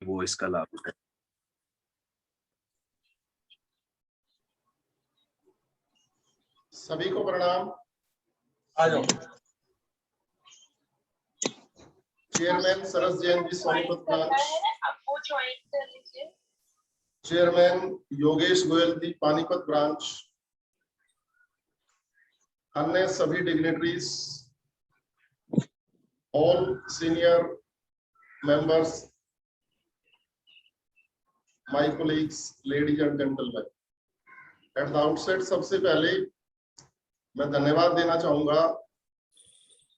वो इसका लाभ उठाए। सभी को प्रणाम। आ जाओ। चेयरमैन सरस जैन जी सोनीपत ब्रांच, आपको ज्वाइन कर लीजिए। चेयरमैन योगेश गोयल जी पानीपत ब्रांच, अन्य सभी dignitaries, all senior members, my colleagues, ladies and gentleman. At the outset सबसे पहले मैं धन्यवाद देना चाहूंगा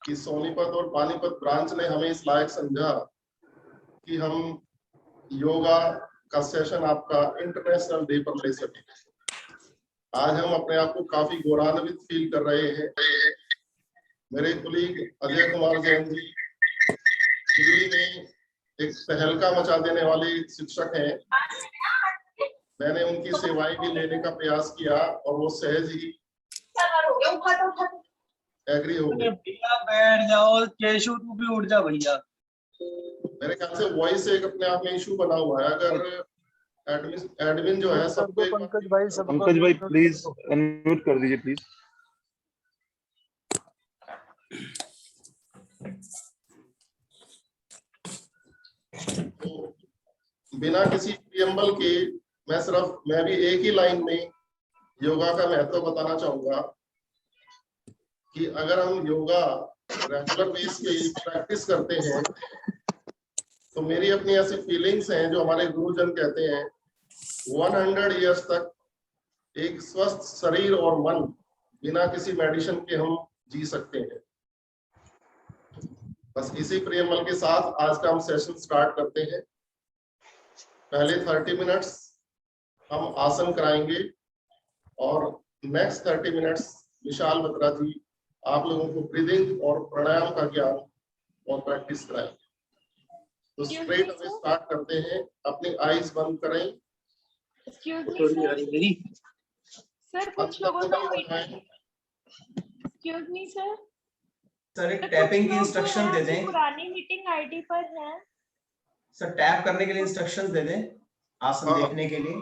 कि सोनीपत और पानीपत ब्रांच ने हमें इस लायक समझा कि हम योगा का सेशन आपका इंटरनेशनल डे पर ले सके। आज हम अपने आप को काफी गौरवान्वित फील कर रहे हैं। मेरे कुलीग अजय कुमार जैन जी दिल्ली में एक तहलका मचा देने वाले शिक्षक हैं। मैंने उनकी सेवाएं भी लेने का प्रयास किया और वो सहज ही एग्री हो गए। भैया बैठ जाओ, केशव तू भी उठ जा भैया। मेरे ख्याल से वॉइस एक अपने आप में इशू बना हुआ है। अगर एडमिन जो है सबको पंकज भाई प्लीज अनम्यूट कर दीजिए प्लीज। तो बिना किसी प्रियम्बल के मैं भी एक ही लाइन में योगा का महत्व बताना चाहूंगा कि अगर हम योगा रेगुलर बेस पे प्रैक्टिस करते हैं तो मेरी अपनी ऐसी फीलिंग्स हैं जो हमारे गुरुजन कहते हैं 100 इयर्स तक एक स्वस्थ शरीर और मन बिना किसी मेडिसिन के हम जी सकते हैं। बस इसी प्रियम्बल के साथ आज का हम सेशन स्टार्ट करते हैं। पहले 30 मिनट्स हम आसन कराएंगे और नेक्स्ट 30 मिनट्स विशाल बत्रा जी आप लोगों को ब्रीदिंग और प्राणायाम का ज्ञान और प्रैक्टिस कराएंगे। तो स्ट्रेट अवे स्टार्ट करते हैं। अपनी आईज बंद करें। सर कुछ लोगों को एक्सक्यूज मी सर एक टैपिंग की इंस्ट्रक्शन दे दें। पुरानी मीटिंग आईडी पर है सर, टैप करने के लिए इंस्ट्रक्शन दे दें आसन देखने के लिए।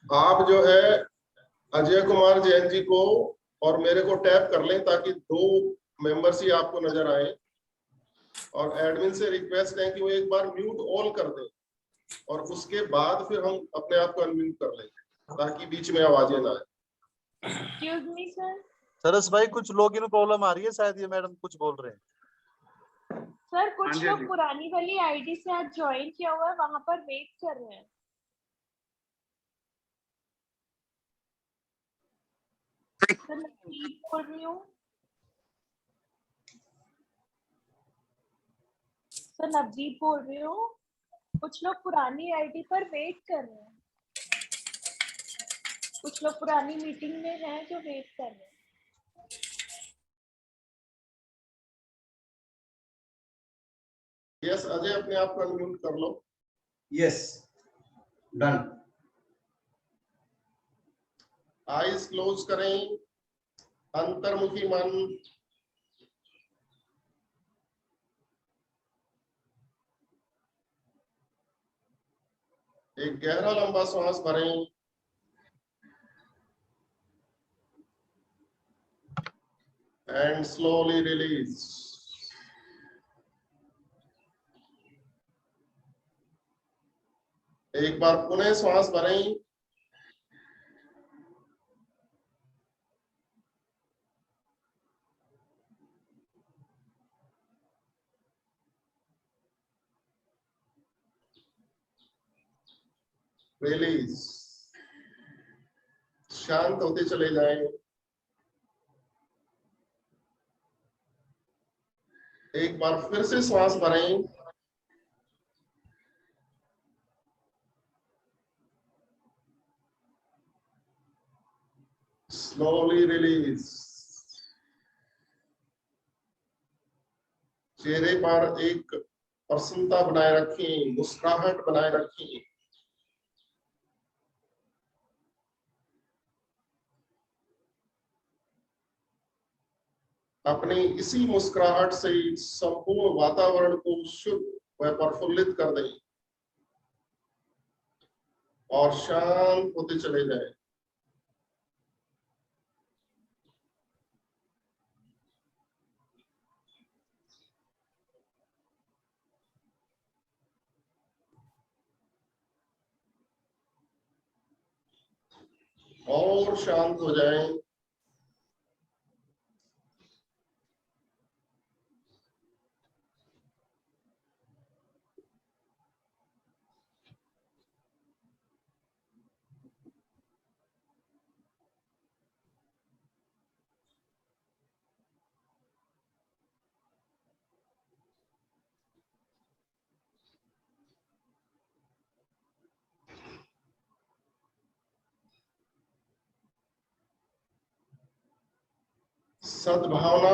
आप जो है अजय कुमार जैन जी को और मेरे को टैप कर लें ताकि 2 मेंबर्स ही आपको नजर आए। और एडमिन से रिक्वेस्ट है कि वो एक बार म्यूट ऑल कर दें और उसके बाद फिर हम अपने आप को अनम्यूट कर लेंगे ताकि बीच में आवाजें ना आए। Excuse me sir. सरस भाई कुछ लॉगिन प्रॉब्लम आ रही है, शायद ये मैडम कुछ बोल रहे हैं। सर कुछ लोग पुरानी वाली आईडी से आज ज्वाइन किया हुआ है, वहां पर वेट कर रहे हैं। सर नवदीप बोल रही हूँ। सर नवदीप बोल रही हूँ। कुछ लोग पुरानी आईडी पर वेट कर रहे हैं। कुछ लोग पुरानी मीटिंग में हैं जो वेट कर रहे हैं। यस अजय अपने आप को अनम्यूट कर लो। Yes done. आईज क्लोज करें। अंतर्मुखी मन। एक गहरा लंबा सांस भरें। And slowly release. एक बार पुनः श्वास भरें। रिलीज। शांत होते चले जाएं। एक बार फिर से श्वास भरें। Slowly release. चेहरे पर एक प्रसन्नता बनाए रखें, मुस्कुराहट बनाए रखें। अपनी इसी मुस्कुराहट से संपूर्ण वातावरण को शुद्ध व प्रफुल्लित कर दें। और शांत होते चले जाएं। और शांत हो जाएं। सद्भावना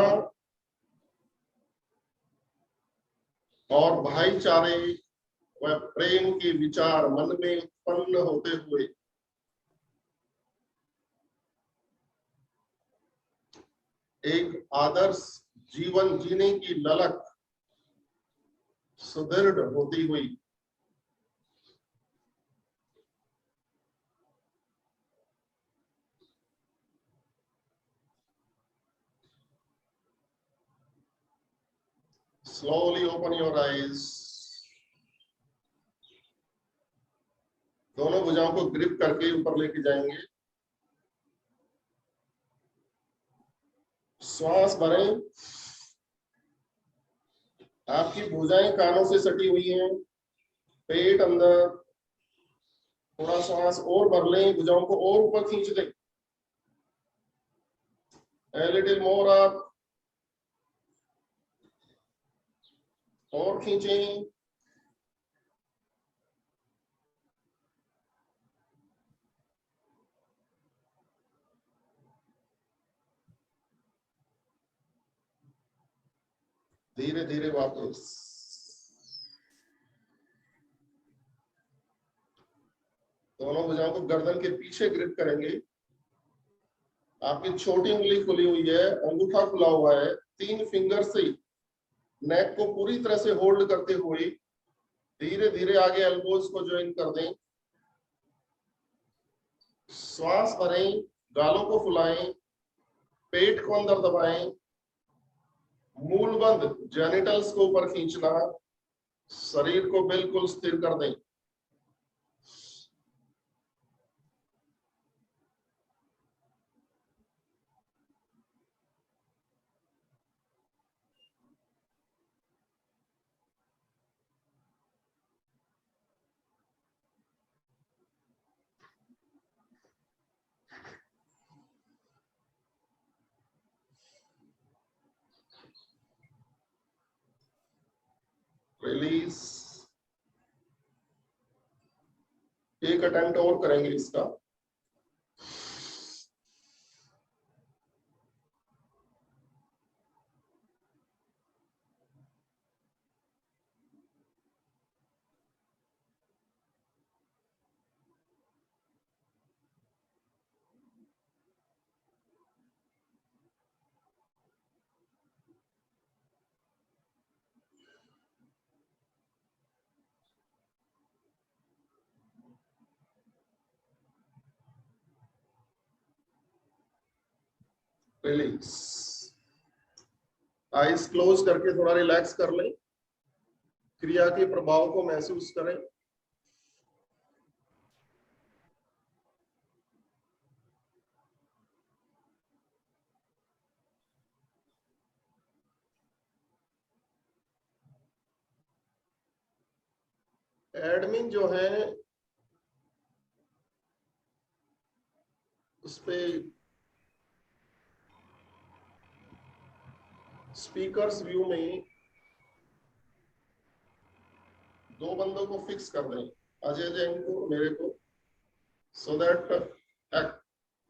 और भाईचारे व प्रेम के विचार मन में उत्पन्न होते हुए एक आदर्श जीवन जीने की ललक सुदृढ़ होती हुई slowly open your eyes। दोनों भुजाओं को ग्रिप करके ऊपर लेके जाएंगे। श्वास भरें। आपकी भुजाएं कानों से सटी हुई हैं। पेट अंदर। थोड़ा श्वास और भर लें। भुजाओं को और ऊपर खींच लें। A little more up। और खींचें। धीरे धीरे वापस। दोनों भुजाओं को गर्दन के पीछे ग्रिप करेंगे। आपकी छोटी उंगली खुली हुई है, अंगूठा खुला हुआ है। 3 फिंगर से नेक को पूरी तरह से होल्ड करते हुए धीरे धीरे आगे एल्बोज को ज्वाइन कर दें। श्वास भरें। गालों को फुलाएं। पेट को अंदर दबाएं। मूल बंद जेनिटल्स को ऊपर खींचना। शरीर को बिल्कुल स्थिर कर दें। रिलीज। एक अटेम्प्ट और करेंगे इसका। रिलीज। आईज क्लोज करके थोड़ा रिलैक्स कर लें। क्रिया के प्रभाव को महसूस करें। एडमिन जो है उस पे स्पीकर्स व्यू में 2 बंदों को फिक्स कर दें, अजय जैन को और मेरे को, सो दैट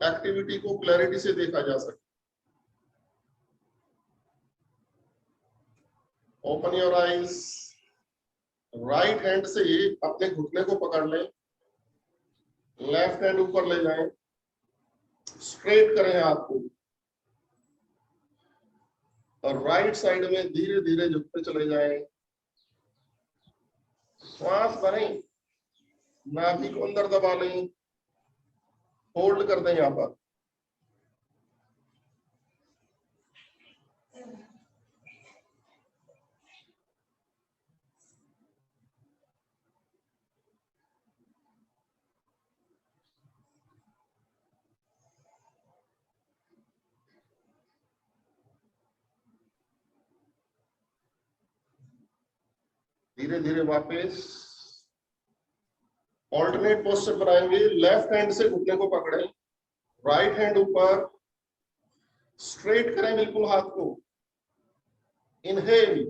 एक्टिविटी को क्लैरिटी से देखा जा सके। Open your eyes. Right hand से अपने घुटने को पकड़ लें। लेफ्ट हैंड ऊपर ले जाएं। स्ट्रेट करें हाथ को और राइट साइड में धीरे धीरे झुकते चले जाएं। श्वास भरें। नाभि को अंदर दबा लें, होल्ड कर दें यहाँ पर। धीरे धीरे वापस ऑल्टरनेट पोस्चर बनाएंगे। लेफ्ट हैंड से घुटने को पकड़ें, राइट हैंड ऊपर, स्ट्रेट करें बिल्कुल हाथ को, इनहेल,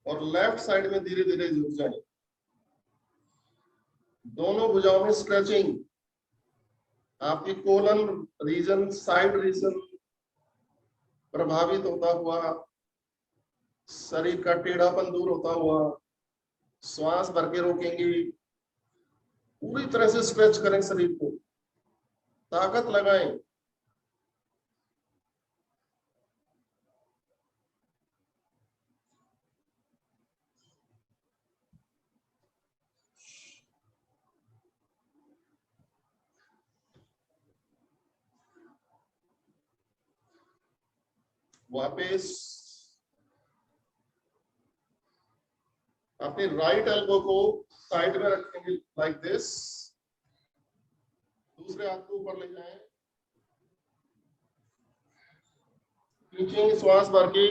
और लेफ्ट साइड में धीरे धीरे झुक जाएं। दोनों भुजाओं में स्ट्रेचिंग, आपकी कोलन रीजन, साइड रीजन प्रभावित होता हुआ, शरीर का टेढ़ापन दूर होता हुआ, श्वास भर के रोकेंगे, पूरी तरह से स्ट्रेच करें शरीर को, ताकत लगाएं। वापस अपने राइट एल्बो को साइड में रखेंगे लाइक दिस, दूसरे हाथ को ऊपर ले जाएं, खींचेंगे श्वास भर के,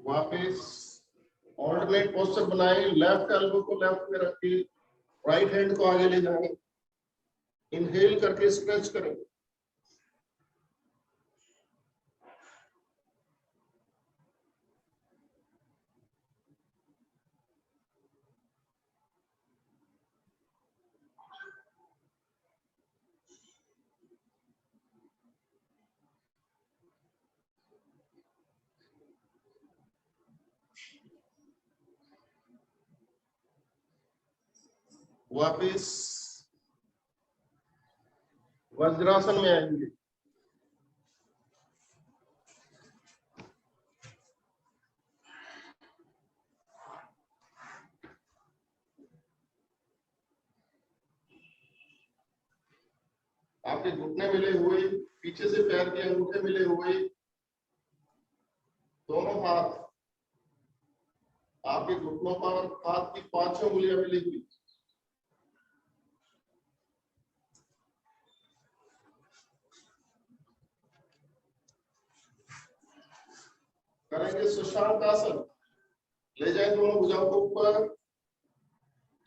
वापस ऑल्टरनेट पोस्चर बनाएं। लेफ्ट एल्बो को लेफ्ट में रख के राइट हैंड को आगे ले जाएं, इनहेल करके स्ट्रेच करें। वापस वज्रासन में आएंगे। आपके घुटने मिले हुए, पीछे से पैर के अंगूठे मिले हुए, दोनों हाथ आपके घुटनों पर, हाथ की पांचों उंगलियां मिली हुई। करेंगे सुशांत आसन। ले जाएं दोनों भुजाओं को ऊपर,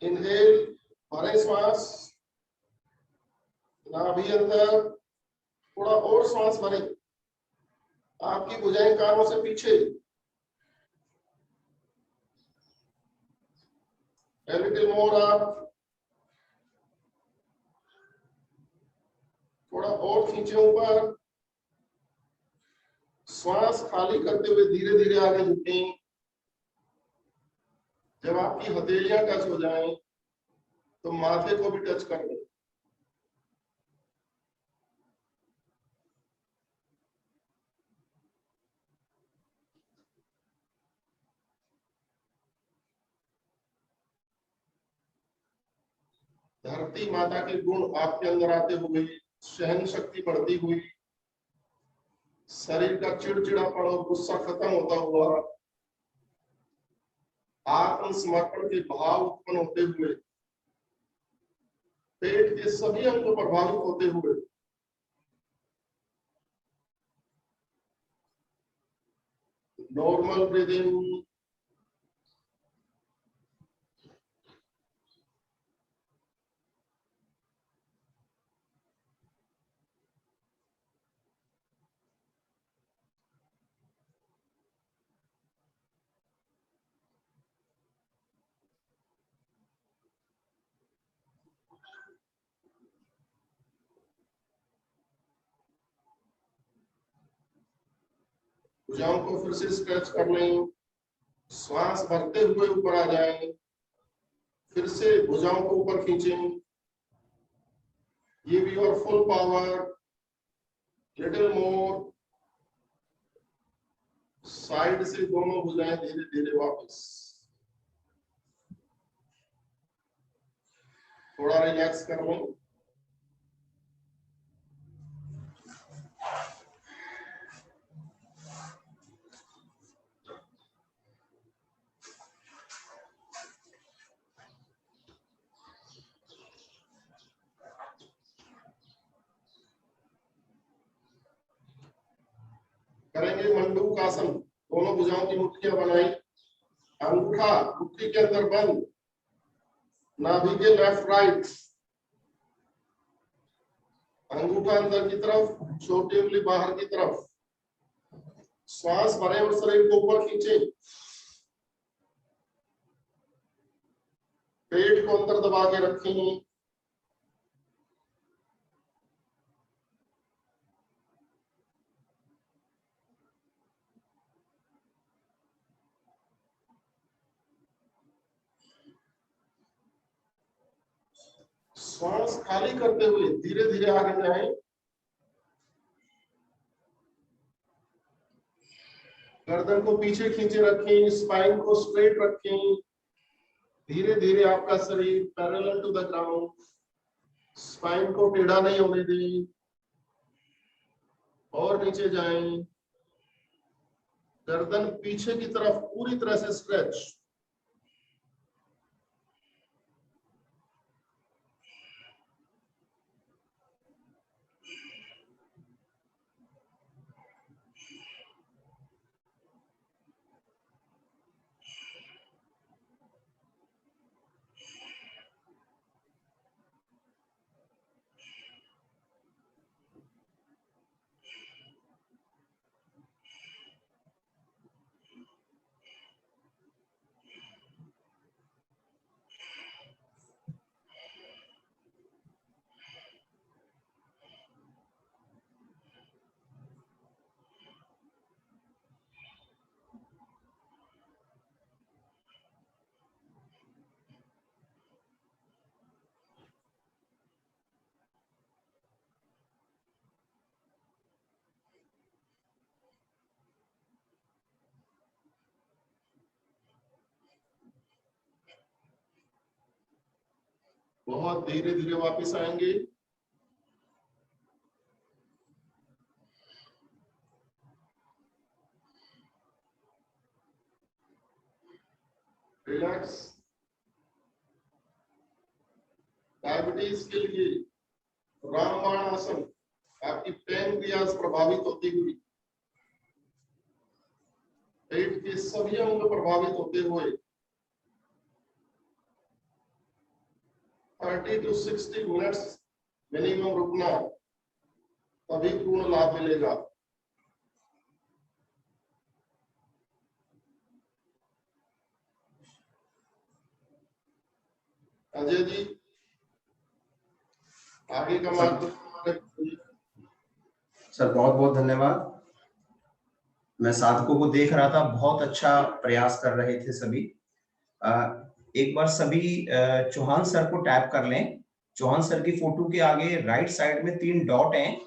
इनहेल, भरें श्वास, नाभि अंदर, थोड़ा और श्वास भरें, आपकी भुजाएं कानों से पीछे, a little more up, थोड़ा और खींचे ऊपर, श्वास खाली करते हुए धीरे धीरे आगे झुकें। जब आपकी हथेलियां टच हो जाएं तो माथे को भी टच कर दें। धरती माता के गुण आपके अंदर आते हुए, सहन शक्ति बढ़ती हुई, शरीर का चिड़चिड़ापन और गुस्सा खत्म होता हुआ, आत्मसमर्पण के भाव उत्पन्न होते हुए, पेट के सभी अंग प्रभावित होते हुए, नॉर्मल ब्रीदिंग, भुजाओं को फिर से स्ट्रेच कर लें, श्वास भरते हुए ऊपर आ जाएं, फिर से भुजाओं को ऊपर खींचें, give your full power, little more, side से दोनों भुजाएं धीरे धीरे वापस, थोड़ा रिलैक्स कर लें। करेंगे मंडूकासन, दोनों भुजाओं की मुट्ठियां बनाई, अंगूठा मुट्ठी के अंदर बंद, नाभि के लेफ्ट राइट, अंगूठा अंदर की तरफ, छोटी उंगली बाहर की तरफ, श्वास भरें और शरीर को ऊपर खींचे, पेट को अंदर दबा के रखें, श्वास खाली करते हुए धीरे धीरे आगे जाएं, गर्दन को पीछे खींचे रखें, स्पाइन को स्ट्रेट रखें, धीरे धीरे आपका शरीर parallel to the ground, spine को टेढ़ा नहीं होने दें, और नीचे जाएं, गर्दन पीछे की तरफ पूरी तरह से स्ट्रेच, बहुत धीरे धीरे वापस आएंगे, रिलैक्स। डायबिटीज के लिए रामबाण आसन, आपकी पैनक्रियाज प्रभावित होती हुई, पेट के सभी अंग प्रभावित होते हुए 30 to 60 मिनट्स मिनिमम रुकना, तभी पूर्ण लाभ मिलेगा। अजय जी आगे का मार्गदर्शन। सर बहुत बहुत धन्यवाद। मैं साधकों को देख रहा था, बहुत अच्छा प्रयास कर रहे थे सभी। एक बार सभी चौहान सर को टैप कर लें। चौहान सर की फोटो के आगे राइट साइड में 3 डॉट हैं,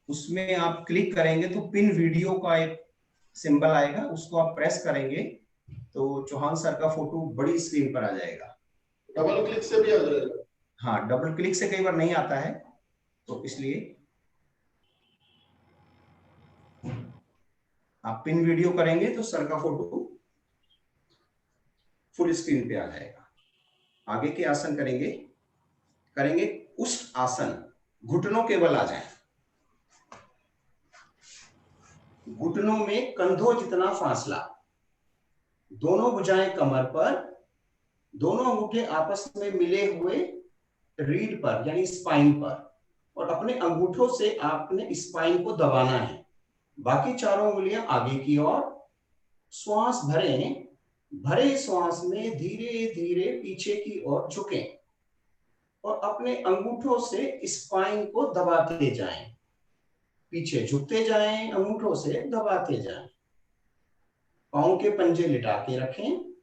उसमें आप क्लिक करेंगे तो पिन वीडियो का एक सिंबल आएगा, उसको आप प्रेस करेंगे तो चौहान सर का फोटो बड़ी स्क्रीन पर आ जाएगा। डबल क्लिक से भी आ जाएगा? हाँ, डबल क्लिक से कई बार नहीं आता है, तो इसलिए आप पिन वीडियो करेंगे तो सर का फोटो फुल स्क्रीन पे आ जाएगा। आगे के आसन करेंगे उष्ट आसन, घुटनों केवल आ जाए, घुटनों में कंधों जितना फासला, दोनों भुजाएं कमर पर, दोनों अंगूठे आपस में मिले हुए रीढ़ पर यानी स्पाइन पर, और अपने अंगूठों से आपने स्पाइन को दबाना है। बाकी चारों उंगलियां आगे की ओर। श्वास भरें, भरे श्वास में धीरे धीरे पीछे की ओर झुकें और अपने अंगूठों से स्पाइन को दबाते जाएं, पीछे झुकते जाएं, अंगूठों से दबाते जाएं। पांव के पंजे लिटा के रखें।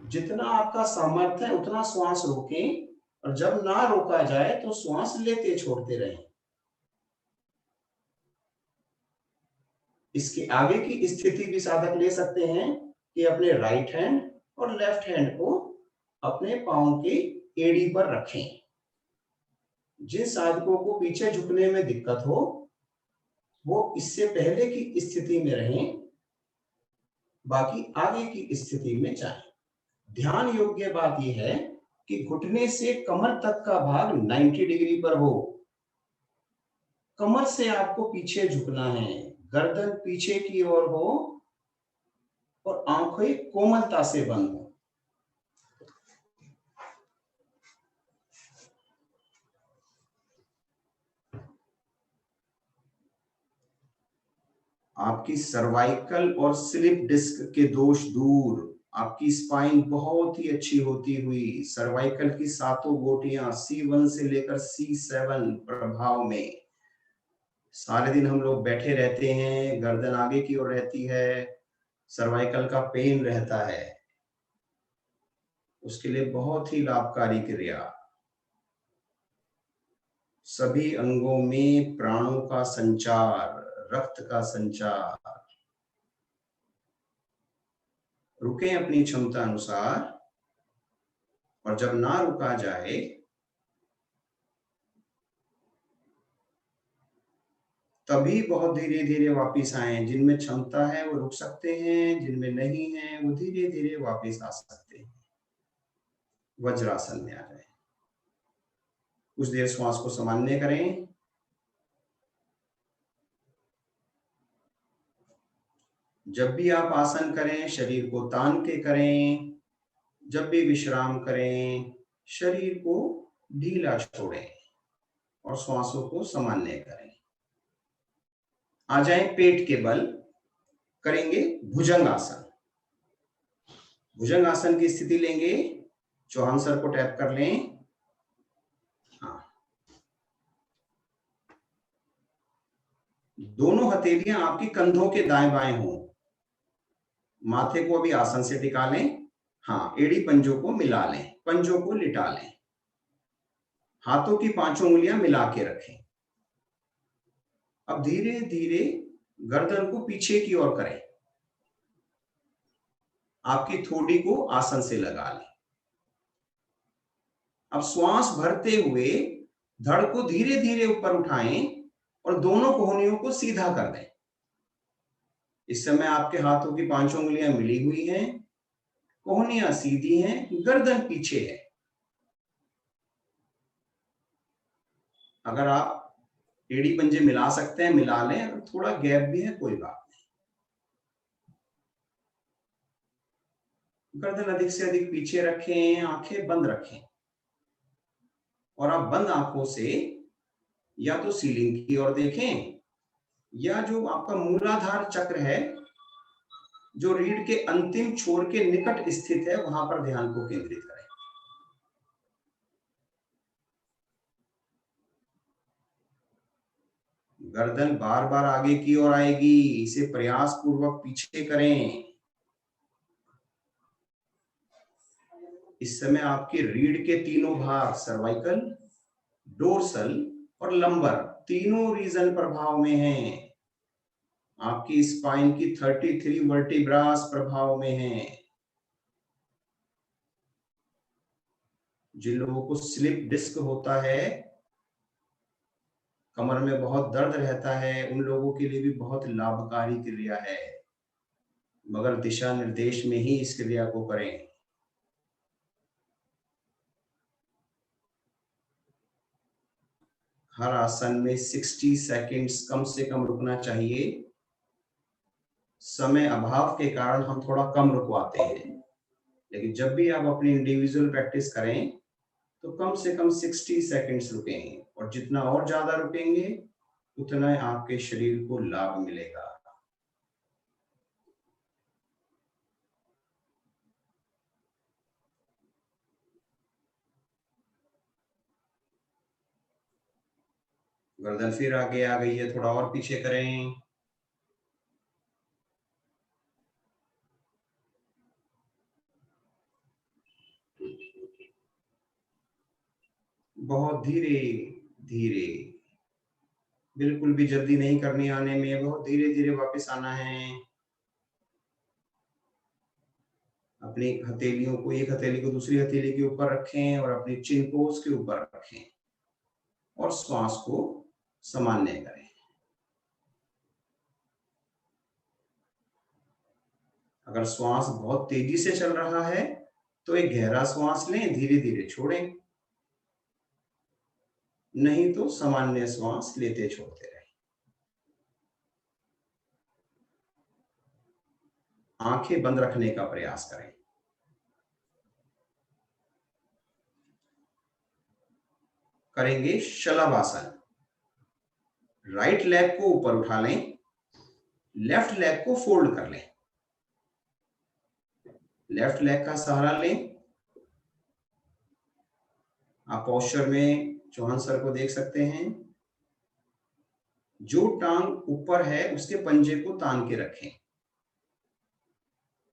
जितना आपका सामर्थ्य है उतना श्वास रोकें, और जब ना रोका जाए तो श्वास लेते छोड़ते रहें। इसके आगे की स्थिति भी साधक ले सकते हैं कि अपने राइट हैंड और लेफ्ट हैंड को अपने पांव की एड़ी पर रखें। जिन साधकों को पीछे झुकने में दिक्कत हो वो इससे पहले की स्थिति में रहें, बाकी आगे की स्थिति में जाएं। ध्यान योग्य बात यह है कि घुटने से कमर तक का भाग 90 डिग्री पर हो। कमर से आपको पीछे झुकना है, गर्दन पीछे की ओर हो और आंखें कोमलता से बंद हो। आपकी सर्वाइकल और स्लिप डिस्क के दोष दूर, आपकी स्पाइन बहुत ही अच्छी होती हुई, सर्वाइकल की सातों गोटियां C1 से लेकर C7 प्रभाव में। सारे दिन हम लोग बैठे रहते हैं, गर्दन आगे की ओर रहती है, सर्वाइकल का पेन रहता है, उसके लिए बहुत ही लाभकारी क्रिया। सभी अंगों में प्राणों का संचार, रक्त का संचार। रुकें अपनी क्षमता अनुसार, और जब ना रुका जाए तभी बहुत धीरे धीरे वापस आए। जिनमें क्षमता है वो रुक सकते हैं, जिनमें नहीं है वो धीरे धीरे वापस आ सकते हैं। वज्रासन में आ जाए। कुछ देर श्वास को सामान्य करें। जब भी आप आसन करें शरीर को तान के करें, जब भी विश्राम करें शरीर को ढीला छोड़ें और श्वासों को सामान्य करें। आ जाए पेट के बल, करेंगे भुजंगासन। भुजंगासन की स्थिति लेंगे, चौहान सर को टैप कर लें। हाँ, दोनों हथेलियां आपकी कंधों के दाएं बाएं हों। माथे को अभी आसन से टिका लें। हाँ, एड़ी पंजों को मिला लें, पंजों को लिटा लें। हाथों की पांचों उंगलियां मिला के रखें। अब धीरे धीरे गर्दन को पीछे की ओर करें। आपकी थोड़ी को आसन से लगा लें। अब श्वास भरते हुए धड़ को धीरे धीरे ऊपर उठाएं और दोनों कोहनियों को सीधा कर दें। इस समय आपके हाथों की पांचों उंगलियां मिली हुई हैं, कोहनियां सीधी हैं, गर्दन पीछे है। अगर आप एड़ी पंजे मिला सकते हैं मिला लें, अगर थोड़ा गैप भी है कोई बात नहीं। गर्दन अधिक से अधिक पीछे रखें, आंखें बंद रखें, और आप बंद आंखों से या तो सीलिंग की ओर देखें या जो आपका मूलाधार चक्र है जो रीढ़ के अंतिम छोर के निकट स्थित है वहां पर ध्यान को केंद्रित करें। गर्दन बार बार आगे की ओर आएगी, इसे प्रयास पूर्वक पीछे करें। इस समय आपके रीढ़ के तीनों भाग सर्वाइकल, डोर्सल और लंबर तीनों रीजन प्रभाव में हैं। आपकी स्पाइन की 33 वर्टिब्रास प्रभाव में हैं। जिन लोगों को स्लिप डिस्क होता है, कमर में बहुत दर्द रहता है, उन लोगों के लिए भी बहुत लाभकारी क्रिया है, मगर दिशा निर्देश में ही इस क्रिया को करें। हर आसन में 60 सेकंड्स कम से कम रुकना चाहिए। समय अभाव के कारण हम थोड़ा कम रुकवाते हैं, लेकिन जब भी आप अपनी इंडिविजुअल प्रैक्टिस करें तो कम से कम 60 सेकंड्स रुकें, और जितना और ज्यादा रुकेंगे उतना आपके शरीर को लाभ मिलेगा। गर्दन फिर आगे आ गई है, थोड़ा और पीछे करें। बहुत धीरे धीरे, बिल्कुल भी जल्दी नहीं करनी आने में, बहुत धीरे धीरे वापस आना है। अपनी हथेलियों को, एक हथेली को दूसरी हथेली के ऊपर रखें और अपनी चिन को उसके ऊपर रखें और श्वास को सामान्य करें। अगर श्वास बहुत तेजी से चल रहा है तो एक गहरा श्वास लें, धीरे धीरे छोड़ें, नहीं तो सामान्य श्वास लेते छोड़ते रहें। आंखें बंद रखने का प्रयास करें। करेंगे शलभासन। राइट लेग को ऊपर उठा लें, लेफ्ट लेग को फोल्ड कर लें, लेफ्ट लेग का सहारा लें। आप पोस्चर में चौहान सर को देख सकते हैं। जो टांग ऊपर है उसके पंजे को तान के रखें।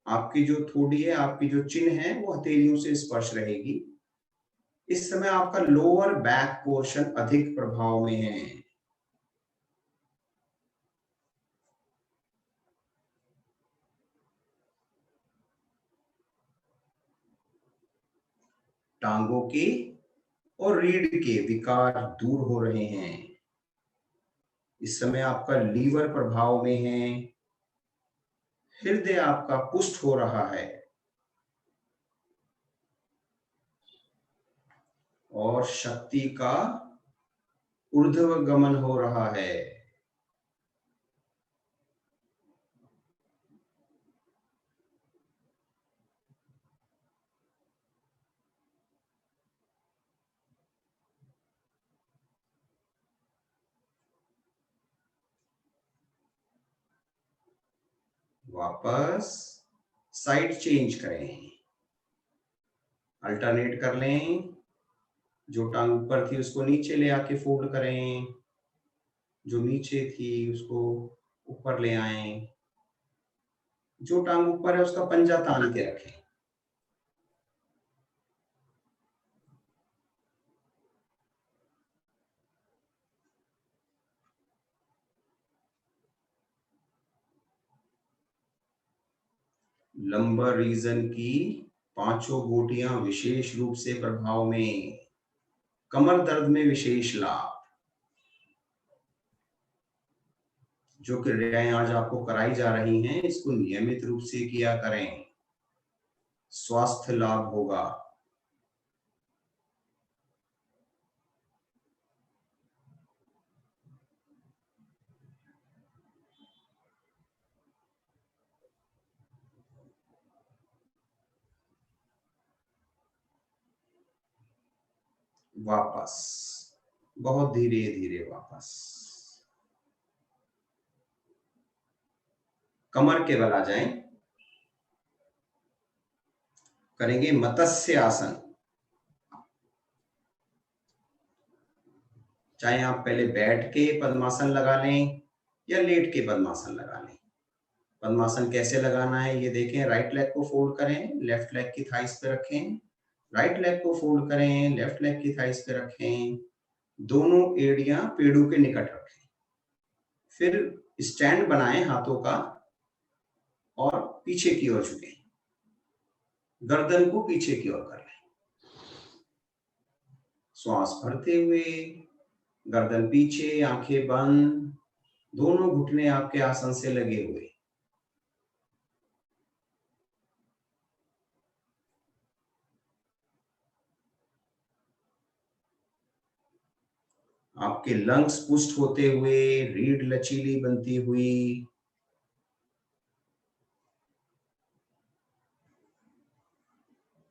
आपकी जो थोड़ी है, आपकी जो चिन है, वो हथेलियों से स्पर्श रहेगी। इस समय आपका लोअर बैक पोर्शन अधिक प्रभाव में है। टांगों के और रीढ़ के विकार दूर हो रहे हैं। इस समय आपका लीवर प्रभाव में है। हृदय आपका पुष्ट हो रहा है और शक्ति का ऊर्ध्वगमन हो रहा है। वापस साइड चेंज करें, अल्टरनेट कर लें। जो टांग ऊपर थी उसको नीचे ले आके फोल्ड करें, जो नीचे थी उसको ऊपर ले आएं। जो टांग ऊपर है उसका पंजा तान के रखें। लंबर रीजन की पांचों गोटियां विशेष रूप से प्रभाव में। कमर दर्द में विशेष लाभ। जो क्रियाएं आज आपको कराई जा रही हैं, इसको नियमित रूप से किया करें, स्वास्थ्य लाभ होगा। वापस, बहुत धीरे धीरे वापस। कमर के बल आ जाएं। करेंगे मत्स्य आसन। चाहे आप पहले बैठ के पद्मासन लगा लें या लेट के पद्मासन लगा लें। पद्मासन कैसे लगाना है ये देखें। राइट लेग को फोल्ड करें, लेफ्ट लेग की थाइस पे रखें। राइट लेग को फोल्ड करें, लेफ्ट लेग की थाइस पे रखें। दोनों एड़ियां पेड़ों के निकट रखें। फिर स्टैंड बनाएं हाथों का और पीछे की ओर झुकें। गर्दन को पीछे की ओर कर लें। श्वास भरते हुए, गर्दन पीछे, आंखें बंद, दोनों घुटने आपके आसन से लगे हुए। आपके लंग्स पुष्ट होते हुए, रीढ़ लचीली बनती हुई।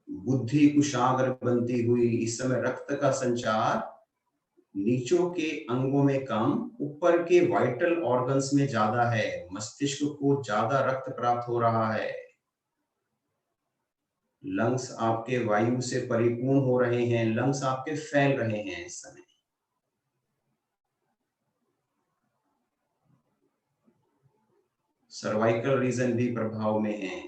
बुद्धि कुशाग्र बनती हुई। इस समय रक्त का संचार नीचों के अंगों में कम, ऊपर के वाइटल ऑर्गन्स में ज्यादा है। मस्तिष्क को ज्यादा रक्त प्राप्त हो रहा है। लंग्स आपके वायु से परिपूर्ण हो रहे हैं। लंग्स आपके फैल रहे हैं इस समय। सर्वाइकल रीजन भी प्रभाव में है।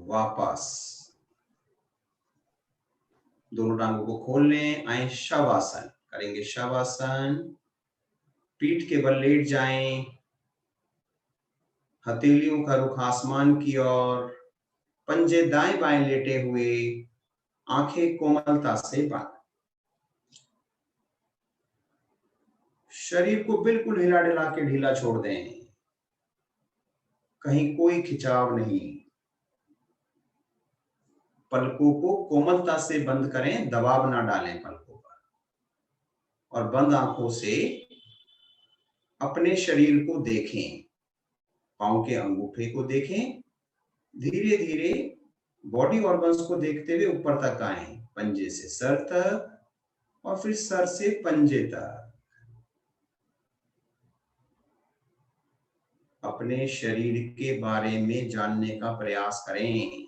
वापस दोनों टांगों को खोल लें, आए शवासन करेंगे। शवासन, पीठ के बल लेट जाएं, हथेलियों का रुख आसमान की ओर, पंजे दाएं बाएं लेटे हुए, आंखें कोमलता से बंद। शरीर को बिल्कुल हिला डुला के ढीला छोड़ दें, कहीं कोई खिंचाव नहीं। पलकों को कोमलता से बंद करें, दबाव ना डालें पलकों पर, और बंद आंखों से अपने शरीर को देखें। पांव के अंगूठे को देखें, धीरे धीरे बॉडी ऑर्गन्स को देखते हुए ऊपर तक आए, पंजे से सर तक और फिर सर से पंजे तक। अपने शरीर के बारे में जानने का प्रयास करें।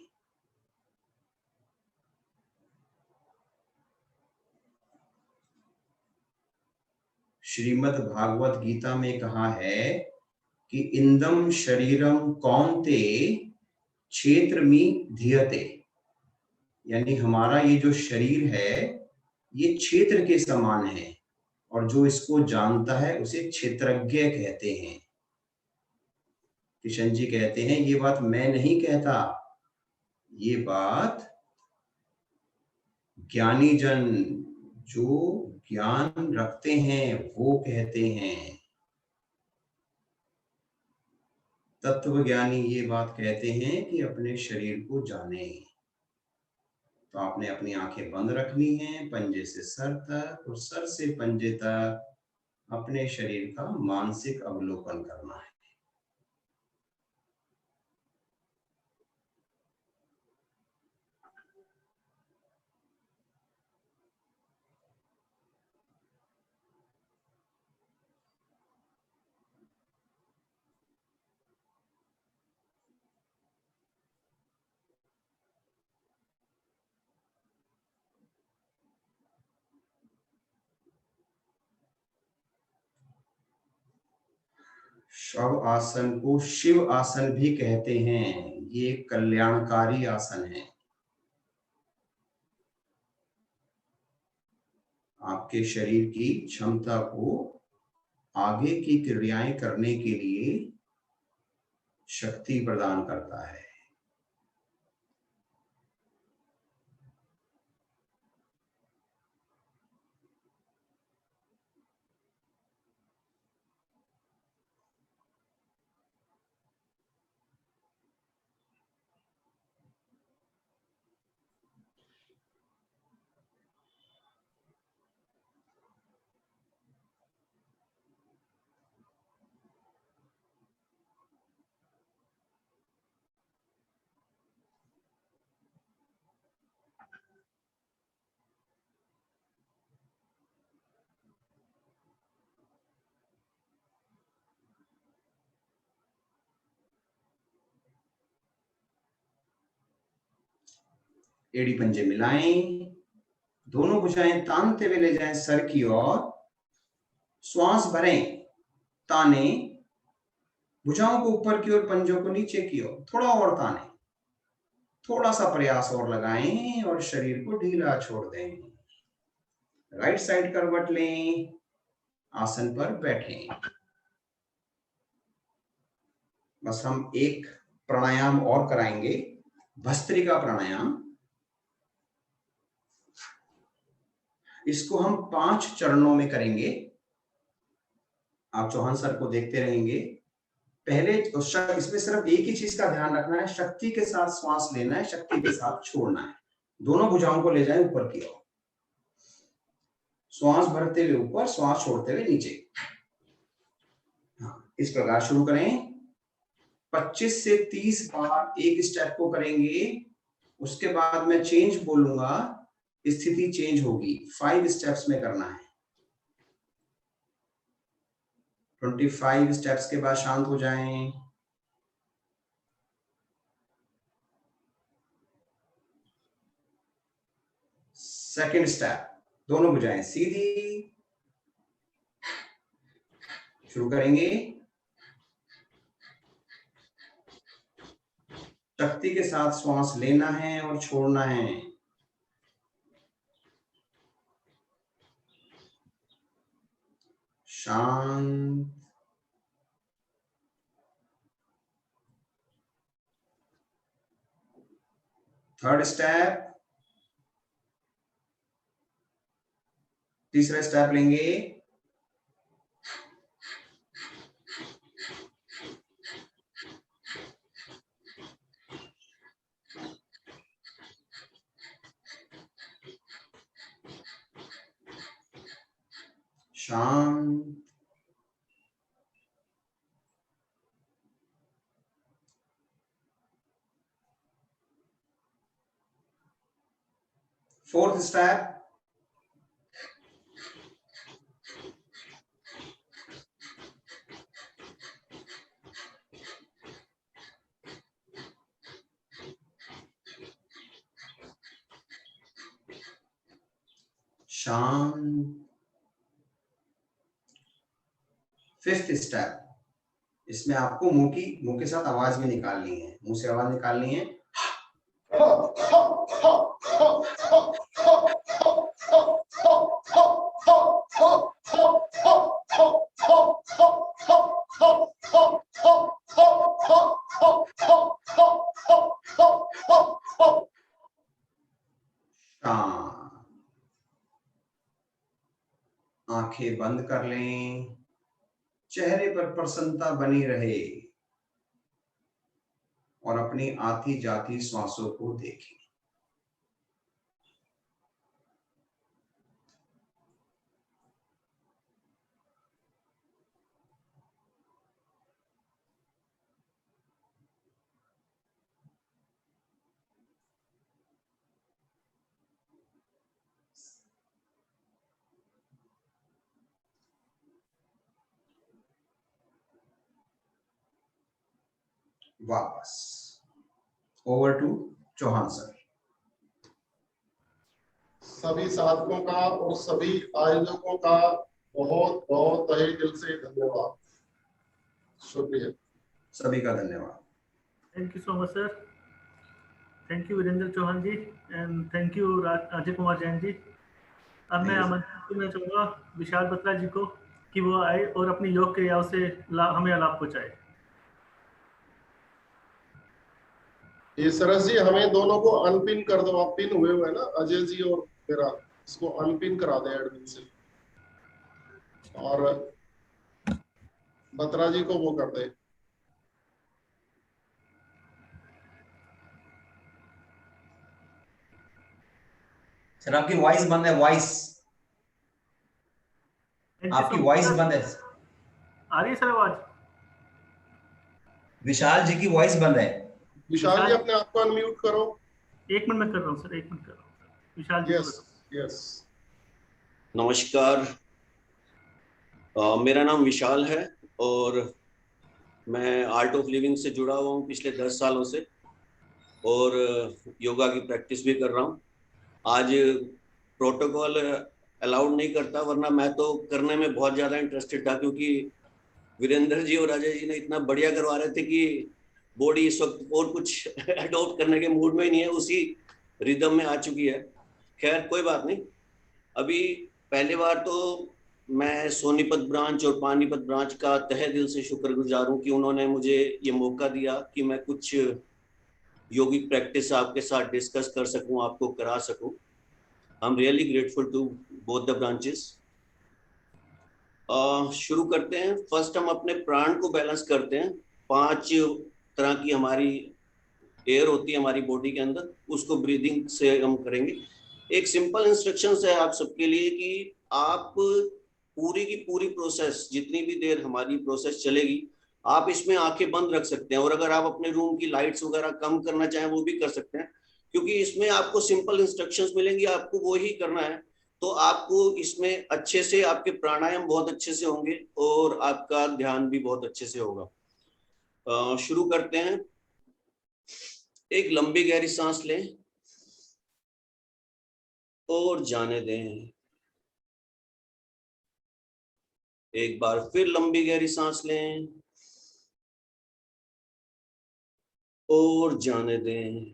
श्रीमद् भागवत गीता में कहा है कि इंदम शरीरम कौन्ते क्षेत्रमी धीयते, यानी हमारा ये जो शरीर है ये क्षेत्र के समान है, और जो इसको जानता है उसे क्षेत्रज्ञ कहते हैं। किशन जी कहते हैं ये बात मैं नहीं कहता, ये बात ज्ञानी जन जो ज्ञान रखते हैं वो कहते हैं। तत्वज्ञानी ये बात कहते हैं कि अपने शरीर को जाने। तो आपने अपनी आंखें बंद रखनी है, पंजे से सर तक और सर से पंजे तक अपने शरीर का मानसिक अवलोकन करना है। शव आसन को शिव आसन भी कहते हैं। ये कल्याणकारी आसन है। आपके शरीर की क्षमता को आगे की क्रियाएं करने के लिए शक्ति प्रदान करता है। एड़ी पंजे मिलाएं, दोनों भुजाएं तानते हुए ले जाएं सर की ओर। श्वास भरें, ताने, भुजाओं को ऊपर की ओर, पंजों को नीचे की ओर, थोड़ा और ताने, थोड़ा सा प्रयास और लगाएं और शरीर को ढीला छोड़ दें। राइट साइड करवट लें, आसन पर बैठें। बस हम एक प्राणायाम और कराएंगे, भस्त्रिका प्राणायाम। इसको हम 5 चरणों में करेंगे। आप चौहान सर को देखते रहेंगे। पहले इसमें सिर्फ एक ही चीज का ध्यान रखना है, शक्ति के साथ श्वास लेना है, शक्ति के साथ छोड़ना है। दोनों भुजाओं को ले जाएं ऊपर की ओर, श्वास भरते हुए ऊपर, श्वास छोड़ते हुए नीचे। हाँ, इस प्रकार शुरू करें। 25 से 30 बार एक स्टेप को करेंगे, उसके बाद मैं चेंज बोलूंगा, स्थिति चेंज होगी। 5 स्टेप्स में करना है। 25 स्टेप्स के बाद शांत हो जाएं। सेकंड स्टेप, दोनों भुजाएं सीधी, शुरू करेंगे। शक्ति के साथ श्वास लेना है और छोड़ना है। शांत। थर्ड स्टेप, तीसरा स्टेप लेंगे। शांत। फोर्थ स्टेप, शांत। फिफ्थ स्टेप, इसमें आपको मुंह के साथ आवाज भी निकालनी है, मुंह से आवाज निकालनी है। आंखें बंद कर लें, चेहरे पर प्रसन्नता बनी रहे और अपनी आती जाती श्वासों को देखें। वापस ओवर टू चौहान सर। सभी साधकों का और सभी आयोजकों का बहुत बहुत तहे दिल से धन्यवाद, शुक्रिया। सभी का धन्यवाद। Thank you so much sir. Thank you Virendra Chauhan ji and thank you Ajay Kumar Jain ji. अब मैं आमंत्रित करना चाहूँगा विशाल बत्रा जी को कि वो आए और अपनी योग क्रियाओं से हमें लाभ पहुँचाए। ये सरस जी, हमें दोनों को अनपिन कर दो। आप पिन हुए हुए ना, अजय जी और मेरा, इसको अनपिन करा दे एडमिन से, और बत्रा जी को वो कर दे। सर आपकी वॉइस बंद है, वॉइस आपकी वॉइस बंद है। आ रही है सर आवाज? विशाल जी की वॉइस बंद है। विशाल जी अपने आप को अनम्यूट करो। एक मिनट में कर रहा हूँ सर, एक मिनट कर रहा हूँ। विशाल जी यस यस। नमस्कार, मेरा नाम विशाल है और मैं आर्ट ऑफ लिविंग से जुड़ा हुआ हूँ पिछले 10 सालों से और योगा की प्रैक्टिस भी कर रहा हूँ। आज प्रोटोकॉल अलाउड नहीं करता, वरना मैं तो करने में बहुत ज़्यादा इंटरेस्टेड था, क्योंकि वीरेंद्र जी और अजय जी ने इतना बढ़िया करवा रहे थे कि बॉडी इस वक्त और कुछ अडॉप्ट करने के मूड में ही नहीं है, उसी रिदम में आ चुकी है। खैर कोई बात नहीं। अभी पहली बार तो मैं सोनीपत ब्रांच और पानीपत ब्रांच का तहे दिल से शुक्रगुजार हूँ कि उन्होंने मुझे ये मौका दिया कि मैं कुछ योगिक प्रैक्टिस आपके साथ डिस्कस कर सकूं, आपको करा सकूं। I'm really grateful to both the branches. शुरू करते हैं। फर्स्ट हम अपने प्राण को बैलेंस करते हैं। 5 तरह की हमारी एयर होती है हमारी बॉडी के अंदर, उसको ब्रीदिंग से हम करेंगे। एक सिंपल इंस्ट्रक्शंस है आप सबके लिए कि आप पूरी की पूरी प्रोसेस, जितनी भी देर हमारी प्रोसेस चलेगी, आप इसमें आंखें बंद रख सकते हैं, और अगर आप अपने रूम की लाइट्स वगैरह कम करना चाहें वो भी कर सकते हैं, क्योंकि इसमें आपको सिंपल इंस्ट्रक्शंस मिलेंगी, आपको वो ही करना है। तो आपको इसमें अच्छे से आपके प्राणायाम बहुत अच्छे से होंगे और आपका ध्यान भी बहुत अच्छे से होगा। शुरू करते हैं। एक लंबी गहरी सांस लें और जाने दें। एक बार फिर लंबी गहरी सांस लें और जाने दें।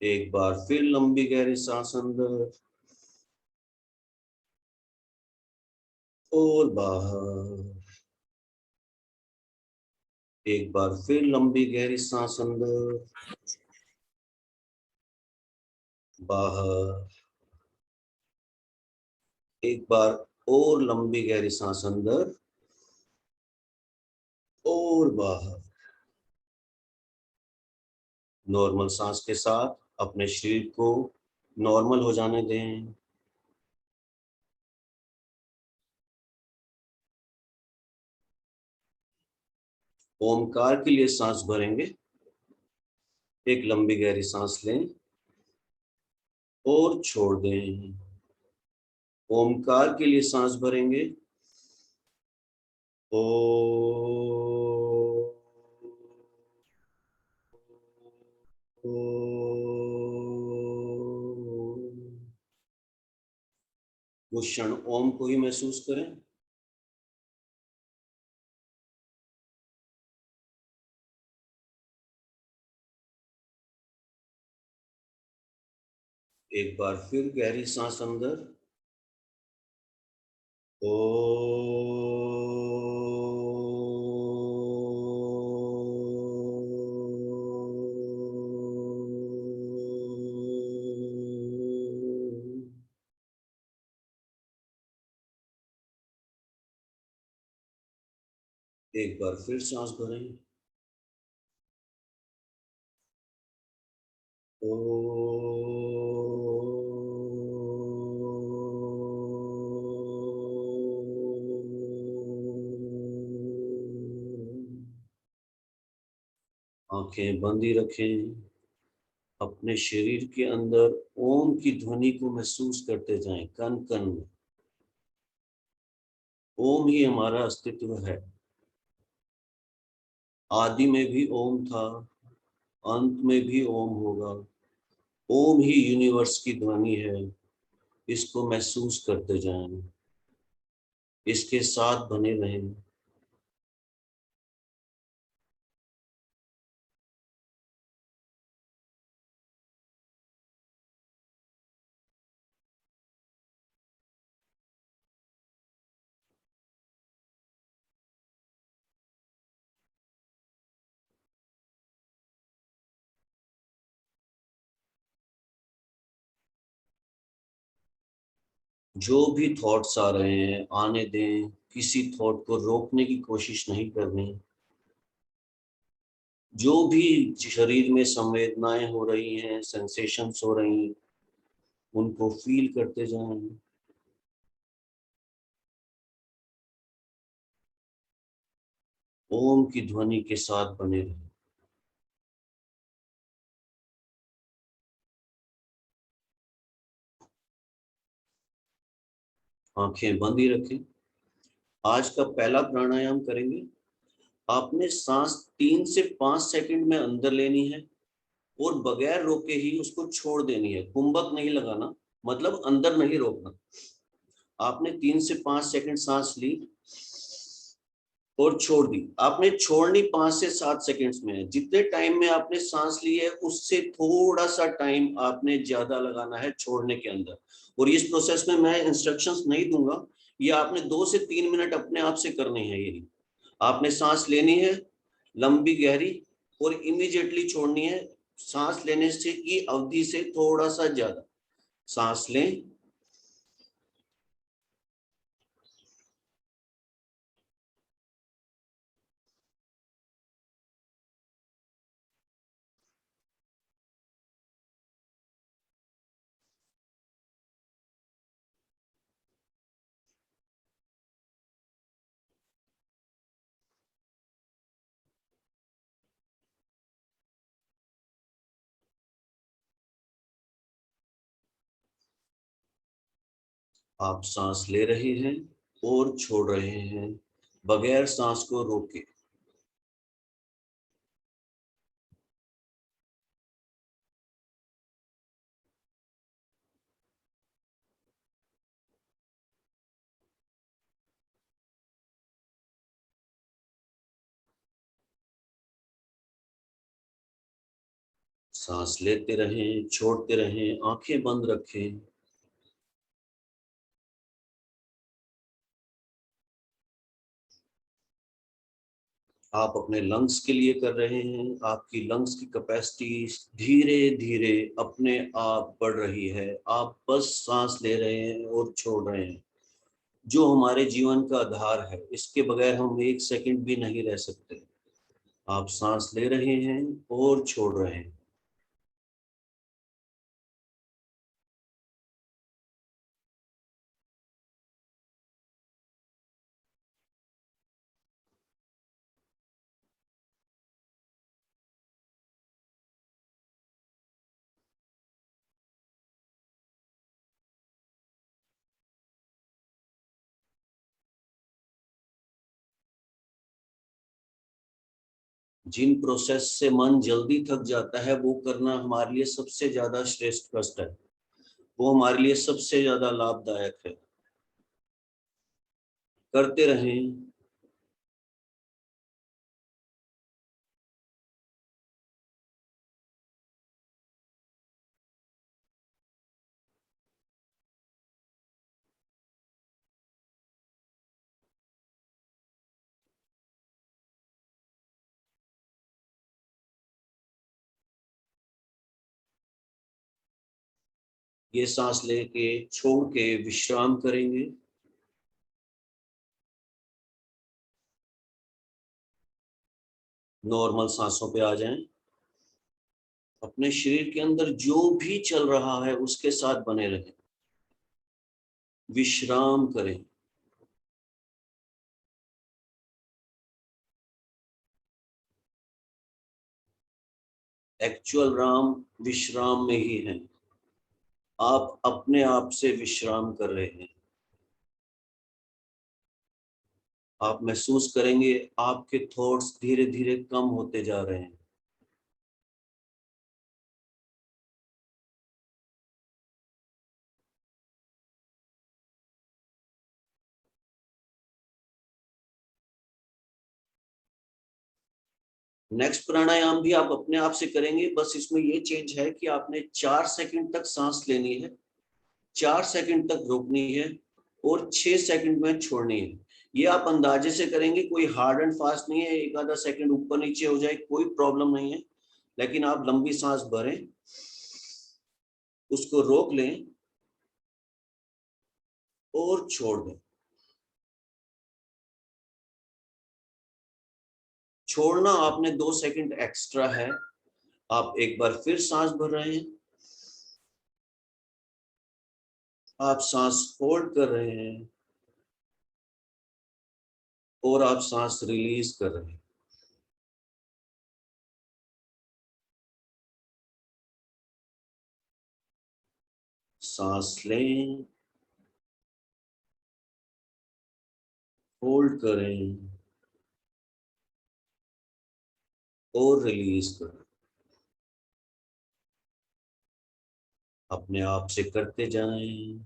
एक बार फिर लंबी गहरी सांस अंदर और बाहर। एक बार फिर लंबी गहरी सांस अंदर, बाहर। एक बार और लंबी गहरी सांस अंदर और बाहर। नॉर्मल सांस के साथ अपने शरीर को नॉर्मल हो जाने दें। ओमकार के लिए सांस भरेंगे। एक लंबी गहरी सांस लें और छोड़ दें। ओमकार के लिए सांस भरेंगे। ओ वो क्षण ओम को ही महसूस करें। एक बार फिर गहरी सांस अंदर। एक बार फिर सांस भरें। आंखें बंद ही रखें। अपने शरीर के अंदर ओम की ध्वनि को महसूस करते जाएं, कण कण में। ओम ही हमारा अस्तित्व है। आदि में भी ओम था, अंत में भी ओम होगा। ओम ही यूनिवर्स की ध्वनि है। इसको महसूस करते जाएं, इसके साथ बने रहें। जो भी थॉट्स आ रहे हैं आने दें, किसी थॉट को रोकने की कोशिश नहीं करनी। जो भी शरीर में संवेदनाएं हो रही हैं, सेंसेशंस हो रही हैं, उनको फील करते जाएं। ओम की ध्वनि के साथ बने रहें। आंखें बंद ही रखें। आज का पहला प्राणायाम करेंगे। आपने सांस 3 से 5 सेकंड में अंदर लेनी है और बगैर रोके ही उसको छोड़ देनी है। कुंभक नहीं लगाना, मतलब अंदर नहीं रोकना। आपने 3 से 5 सेकंड सांस ली और छोड़ दी। आपने छोड़नी 5 से 7 सेकंड्स में है। जितने टाइम में आपने सांस ली है उससे थोड़ा सा टाइम आपने ज्यादा लगाना है छोड़ने के अंदर। और इस प्रोसेस में मैं इंस्ट्रक्शंस नहीं दूंगा, ये आपने 2 से 3 मिनट अपने आप से करनी है। यही आपने सांस लेनी है लंबी गहरी और इमीडिएटली छोड़नी है सांस लेने से की अवधि से थोड़ा सा ज्यादा सांस लें। आप सांस ले रहे हैं और छोड़ रहे हैं बगैर सांस को रोके। सांस लेते रहें, छोड़ते रहें, आंखें बंद रखें। आप अपने लंग्स के लिए कर रहे हैं। आपकी लंग्स की कैपेसिटी धीरे धीरे अपने आप बढ़ रही है। आप बस सांस ले रहे हैं और छोड़ रहे हैं, जो हमारे जीवन का आधार है। इसके बगैर हम एक सेकंड भी नहीं रह सकते। आप सांस ले रहे हैं और छोड़ रहे हैं। जिन प्रोसेस से मन जल्दी थक जाता है वो करना हमारे लिए सबसे ज्यादा श्रेष्ठ कष्ट है। वो हमारे लिए सबसे ज्यादा लाभदायक है। करते रहें। ये सांस लेके छोड़ के विश्राम करेंगे। नॉर्मल सांसों पे आ जाएं। अपने शरीर के अंदर जो भी चल रहा है उसके साथ बने रहें। विश्राम करें। एक्चुअल राम विश्राम में ही है। आप अपने आप से विश्राम कर रहे हैं। आप महसूस करेंगे आपके थॉट्स धीरे धीरे कम होते जा रहे हैं। नेक्स्ट प्राणायाम भी आप अपने आप से करेंगे। बस इसमें ये चेंज है कि आपने 4 सेकंड तक सांस लेनी है, 4 सेकंड तक रोकनी है और 6 सेकंड में छोड़नी है। ये आप अंदाजे से करेंगे, कोई हार्ड एंड फास्ट नहीं है। एक आधा सेकंड ऊपर नीचे हो जाए कोई प्रॉब्लम नहीं है, लेकिन आप लंबी सांस भरें, उसको रोक लें और छोड़ दें। छोड़ना आपने 2 सेकंड एक्स्ट्रा है। आप एक बार फिर सांस भर रहे हैं। आप सांस होल्ड कर रहे हैं और आप सांस रिलीज कर रहे हैं। सांस लें, होल्ड करें और रिलीज करें। अपने आप से करते जाएं।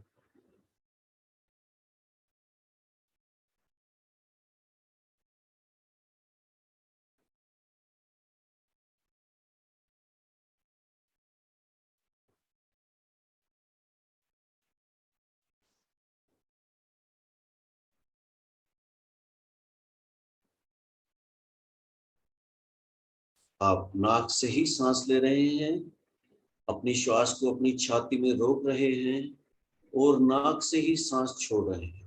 आप नाक से ही सांस ले रहे हैं, अपनी श्वास को अपनी छाती में रोक रहे हैं और नाक से ही सांस छोड़ रहे हैं।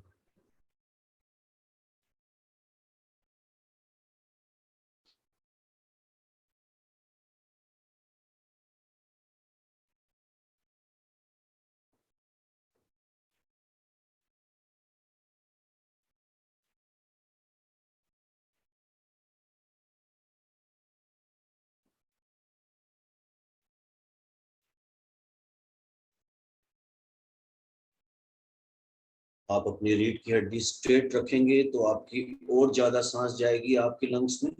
आप अपनी रीढ़ की हड्डी स्ट्रेट रखेंगे तो आपकी और ज्यादा सांस जाएगी आपके लंग्स में।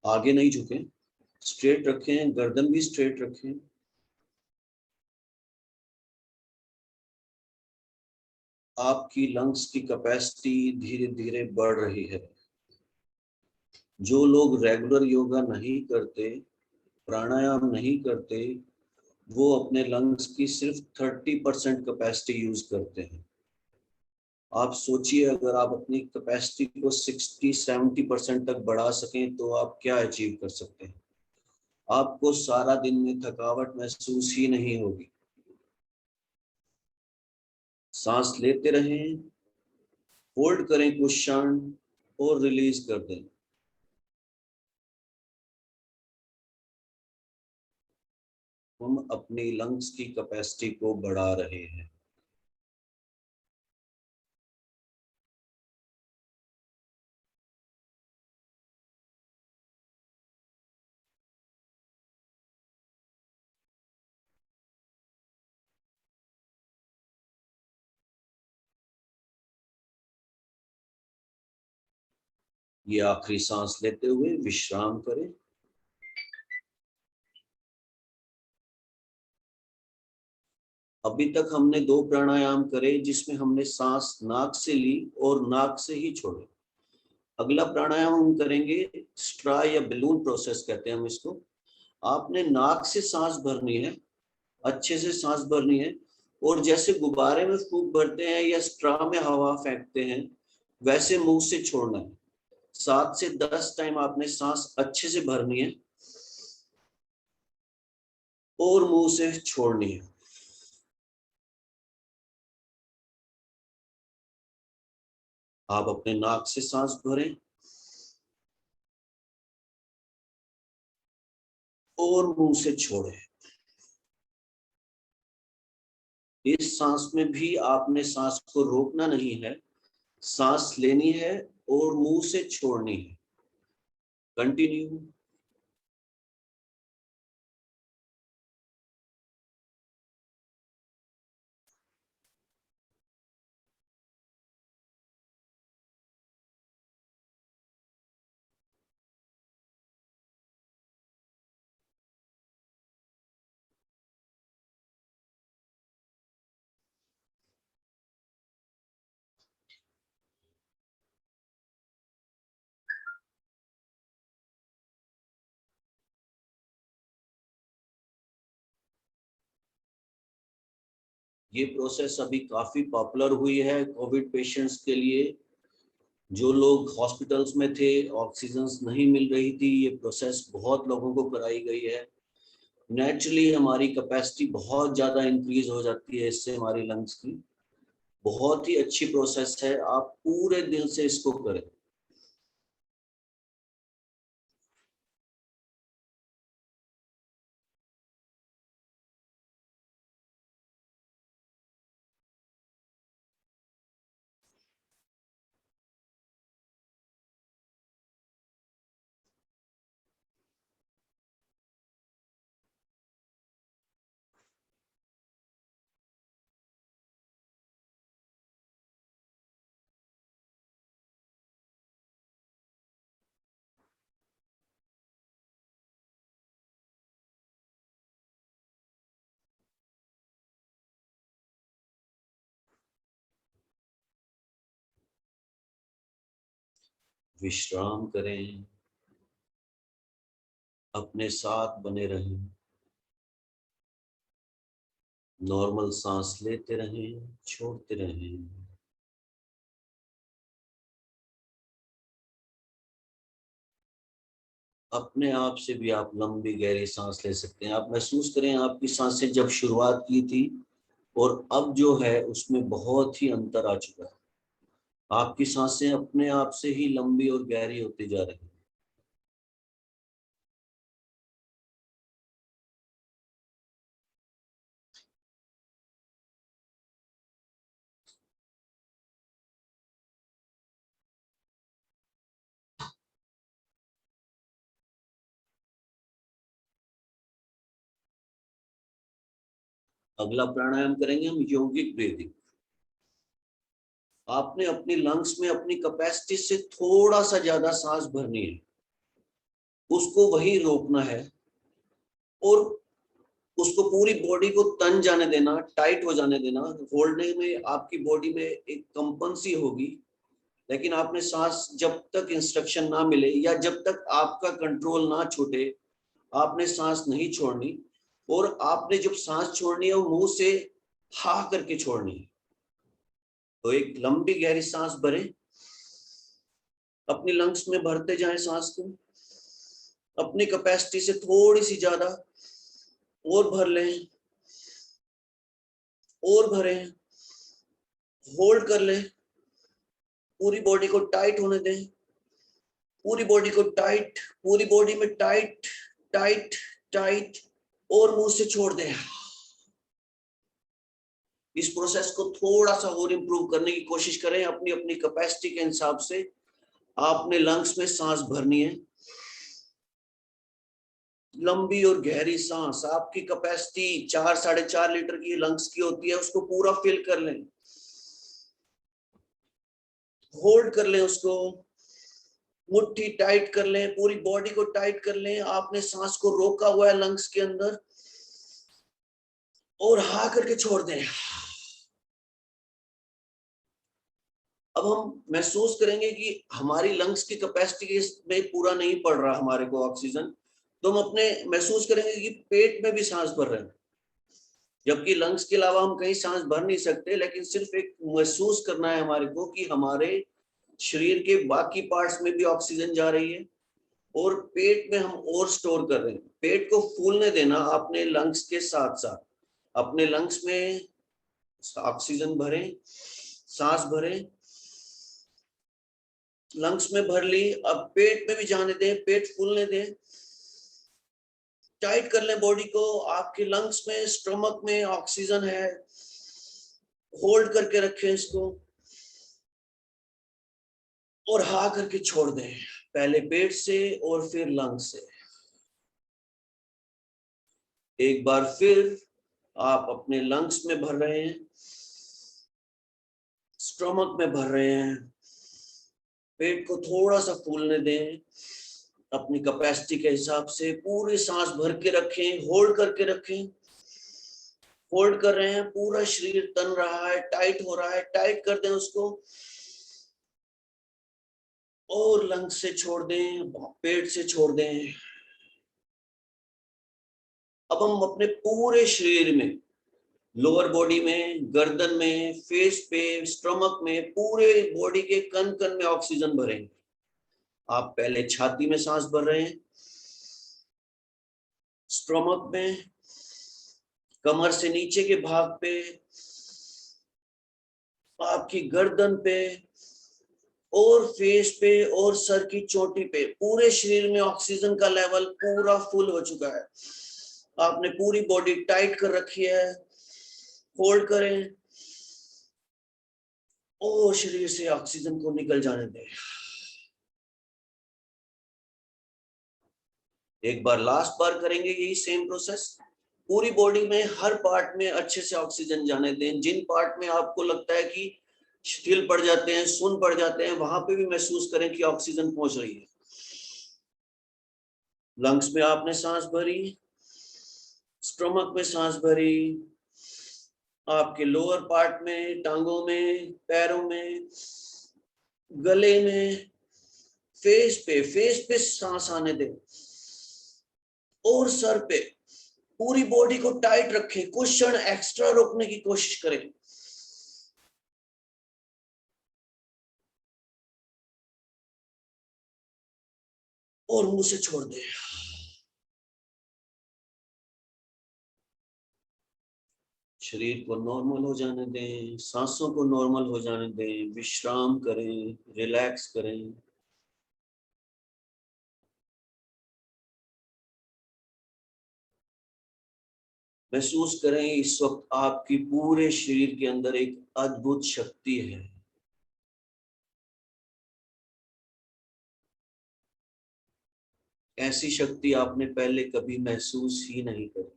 आगे नहीं झुकें, स्ट्रेट रखें, गर्दन भी स्ट्रेट रखें। आपकी लंग्स की कैपेसिटी धीरे धीरे बढ़ रही है। जो लोग रेगुलर योगा नहीं करते, प्राणायाम नहीं करते, वो अपने लंग्स की सिर्फ 30% कैपेसिटी यूज करते हैं। आप सोचिए, अगर आप अपनी कैपेसिटी को 60-70% तक बढ़ा सकें तो आप क्या अचीव कर सकते हैं। आपको सारा दिन में थकावट महसूस ही नहीं होगी। सांस लेते रहें, होल्ड करें कुछ क्षण और रिलीज कर दें। हम अपनी लंग्स की कैपेसिटी को बढ़ा रहे हैं। ये आखिरी सांस लेते हुए विश्राम करें। अभी तक हमने 2 प्राणायाम करे जिसमें हमने सांस नाक से ली और नाक से ही छोड़ी। अगला प्राणायाम हम करेंगे स्ट्रा या बलून प्रोसेस कहते हैं हम इसको। आपने नाक से सांस भरनी है, अच्छे से सांस भरनी है, और जैसे गुब्बारे में फूंक भरते हैं या स्ट्रा में हवा फेंकते हैं वैसे मुंह से छोड़ना है। 7 से 10 टाइम आपने सांस अच्छे से भरनी है और मुंह से छोड़नी है। आप अपने नाक से सांस भरें और मुंह से छोड़ें। इस सांस में भी आपने सांस को रोकना नहीं है, सांस लेनी है और मुंह से छोड़नी है। कंटिन्यू। ये प्रोसेस अभी काफी पॉपुलर हुई है कोविड पेशेंट्स के लिए। जो लोग हॉस्पिटल्स में थे, ऑक्सीजन नहीं मिल रही थी, ये प्रोसेस बहुत लोगों को कराई गई है। नेचुरली हमारी कैपेसिटी बहुत ज्यादा इंक्रीज हो जाती है इससे, हमारी लंग्स की। बहुत ही अच्छी प्रोसेस है, आप पूरे दिल से इसको करें। विश्राम करें, अपने साथ बने रहें, नॉर्मल सांस लेते रहें, छोड़ते रहें। अपने आप से भी आप लंबी गहरी सांस ले सकते हैं। आप महसूस करें आपकी सांसें जब शुरुआत की थी और अब जो है उसमें बहुत ही अंतर आ चुका है। आपकी सांसें अपने आप से ही लंबी और गहरी होती जा रही हैं। अगला प्राणायाम करेंगे हम यौगिक ब्रीदिंग। आपने अपनी लंग्स में अपनी कैपेसिटी से थोड़ा सा ज्यादा सांस भरनी है, उसको वही रोकना है और उसको पूरी बॉडी को तन जाने देना, टाइट हो जाने देना। होल्डने में आपकी बॉडी में एक कंपन सी होगी, लेकिन आपने सांस जब तक इंस्ट्रक्शन ना मिले या जब तक आपका कंट्रोल ना छूटे, आपने सांस नहीं छोड़नी। और आपने जब सांस छोड़नी है वो मुंह से हा करके छोड़नी है। तो एक लंबी गहरी सांस भरें, अपनी लंग्स में भरते जाएं सांस को, अपनी कैपेसिटी से थोड़ी सी ज्यादा और भर लें और भरें, होल्ड कर लें, पूरी बॉडी को टाइट होने दें, पूरी बॉडी को टाइट, पूरी बॉडी में टाइट टाइट टाइट और मुंह से छोड़ दें। इस प्रोसेस को थोड़ा सा और इंप्रूव करने की कोशिश करें अपनी अपनी कैपेसिटी के हिसाब से। आपने लंग्स में सांस भरनी है, लंबी और गहरी सांस। आपकी कैपेसिटी 4-4.5 लीटर की लंग्स की होती है, उसको पूरा फिल कर लें, होल्ड कर लें, उसको मुट्ठी टाइट कर लें, पूरी बॉडी को टाइट कर लें। आपने सांस को रोका हुआ है लंग्स के अंदर और हा करके छोड़ दें। अब हम महसूस करेंगे कि हमारी लंग्स की कैपेसिटी में पूरा नहीं पड़ रहा हमारे को ऑक्सीजन, तो हम अपने महसूस करेंगे कि पेट में भी सांस भर रहे हैं, जबकि लंग्स के अलावा हम कहीं सांस भर नहीं सकते। लेकिन सिर्फ एक महसूस करना है हमारे को कि हमारे शरीर के बाकी पार्ट्स में भी ऑक्सीजन जा रही है और पेट में हम और स्टोर कर रहे हैं। पेट को फूलने देना आपने लंग्स के साथ साथ। अपने लंग्स में ऑक्सीजन भरें, सांस भरें, लंग्स में भर ली, अब पेट में भी जाने दें, पेट फूलने दें, टाइट कर लें बॉडी को। आपके लंग्स में, स्टमक में ऑक्सीजन है, होल्ड करके रखें इसको और हा करके छोड़ दें, पहले पेट से और फिर लंग्स से। एक बार फिर आप अपने लंग्स में भर रहे हैं, स्टमक में भर रहे हैं, पेट को थोड़ा सा फूलने दें अपनी कैपेसिटी के हिसाब से। पूरी सांस भर के रखें, होल्ड करके रखें, होल्ड कर रहे हैं, पूरा शरीर तन रहा है, टाइट हो रहा है, टाइट कर दें उसको और लंग्स से छोड़ दें, पेट से छोड़ दें। अब हम अपने पूरे शरीर में, लोअर बॉडी में, गर्दन में, फेस पे, स्टमक में, पूरे बॉडी के कण कण में ऑक्सीजन भरेंगे। आप पहले छाती में सांस भर रहे हैं, स्टमक में, कमर से नीचे के भाग पे, आपकी गर्दन पे और फेस पे और सर की चोटी पे। पूरे शरीर में ऑक्सीजन का लेवल पूरा फुल हो चुका है। आपने पूरी बॉडी टाइट कर रखी है, होल्ड करें और शरीर से ऑक्सीजन को निकल जाने दें। एक बार लास्ट बार करेंगे यही सेम प्रोसेस। पूरी बॉडी में हर पार्ट में अच्छे से ऑक्सीजन जाने दें। जिन पार्ट में आपको लगता है कि शिथिल पड़ जाते हैं, सुन्न पड़ जाते हैं, वहां पे भी महसूस करें कि ऑक्सीजन पहुंच रही है। लंग्स में आपने सांस भरी, स्टमक में सांस भरी, आपके लोअर पार्ट में, टांगों में, पैरों में, गले में, फेस पे सांस आने दें और सर पे। पूरी बॉडी को टाइट रखें, कुछ क्षण एक्स्ट्रा रोकने की कोशिश करें। और मुंह से छोड़ दे। शरीर को नॉर्मल हो जाने दें, सांसों को नॉर्मल हो जाने दें, विश्राम करें, रिलैक्स करें। महसूस करें इस वक्त आपकी पूरे शरीर के अंदर एक अद्भुत शक्ति है। ऐसी शक्ति आपने पहले कभी महसूस ही नहीं करी।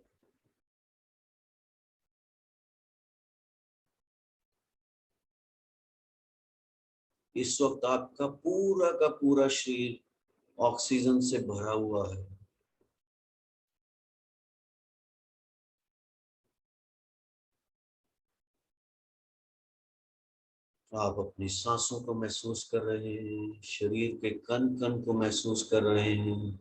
इस वक्त आपका पूरा का पूरा शरीर ऑक्सीजन से भरा हुआ है। आप अपनी सांसों को महसूस कर रहे हैं, शरीर के कण कण को महसूस कर रहे हैं।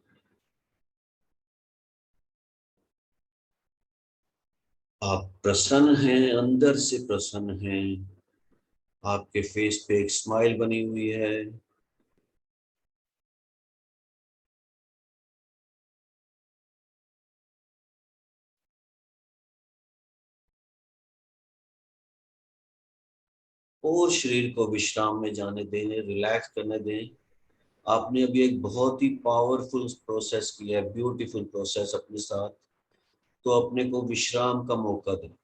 आप प्रसन्न हैं, अंदर से प्रसन्न हैं। आपके फेस पे एक स्माइल बनी हुई है। और शरीर को विश्राम में जाने दें, रिलैक्स करने दें। आपने अभी एक बहुत ही पावरफुल प्रोसेस किया है, ब्यूटीफुल प्रोसेस अपने साथ, तो अपने को विश्राम का मौका दें।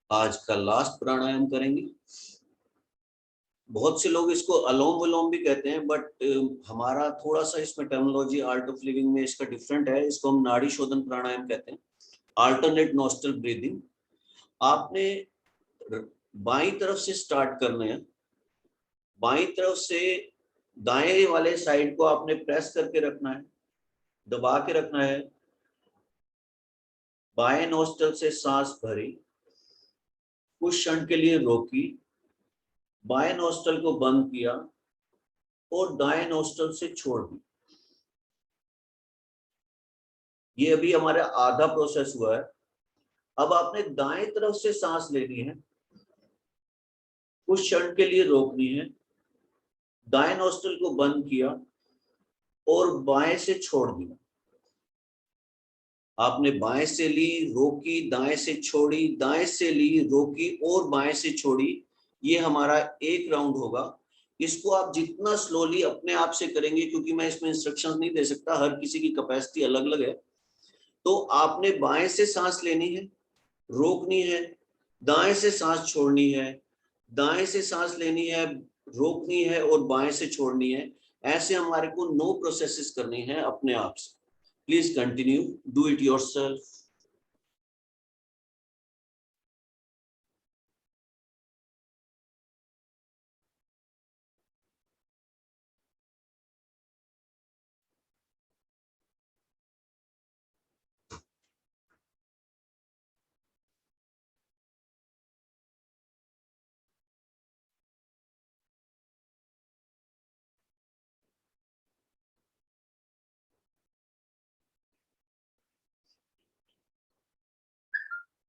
आज का लास्ट प्राणायाम करेंगे। बहुत से लोग इसको अलोम विलोम भी कहते हैं, बट हमारा थोड़ा सा इसमें टर्मिनोलॉजी आर्ट ऑफ लिविंग में इसका डिफरेंट है। इसको हम नाड़ी शोधन प्राणायाम कहते हैं, अल्टरनेट नॉस्ट्रल ब्रीदिंग। आपने बाईं तरफ से स्टार्ट करना है। बाईं तरफ से दाएं वाले साइड को आपने प्रेस करके रखना है, दबा के रखना है। बाएं नोस्ट्रल से सांस भरी, कुछ क्षण के लिए रोकी, बाएं नोस्ट्रल को बंद किया और दाएं नोस्ट्रल से छोड़ दी। ये अभी हमारा आधा प्रोसेस हुआ है। अब आपने दाएं तरफ से सांस लेनी है, कुछ क्षण के लिए रोकनी है, दाएं नोस्ट्रल को बंद किया और बाएं से छोड़ दिया। आपने बाएं से ली, रोकी, दाएं से छोड़ी, दाएं से ली, रोकी और बाएं से छोड़ी। ये हमारा एक राउंड होगा। इसको आप जितना स्लोली अपने आप से करेंगे, क्योंकि मैं इसमें इंस्ट्रक्शंस नहीं दे सकता, हर किसी की कैपेसिटी अलग अलग है। तो आपने बाएं से सांस लेनी है, रोकनी है, दाएं से सांस छोड़नी है, दाएं से सांस लेनी है, रोकनी है और बाएं से छोड़नी है। ऐसे हमारे को 9 प्रोसेसेस करनी है अपने आप से। Please continue, do it yourself.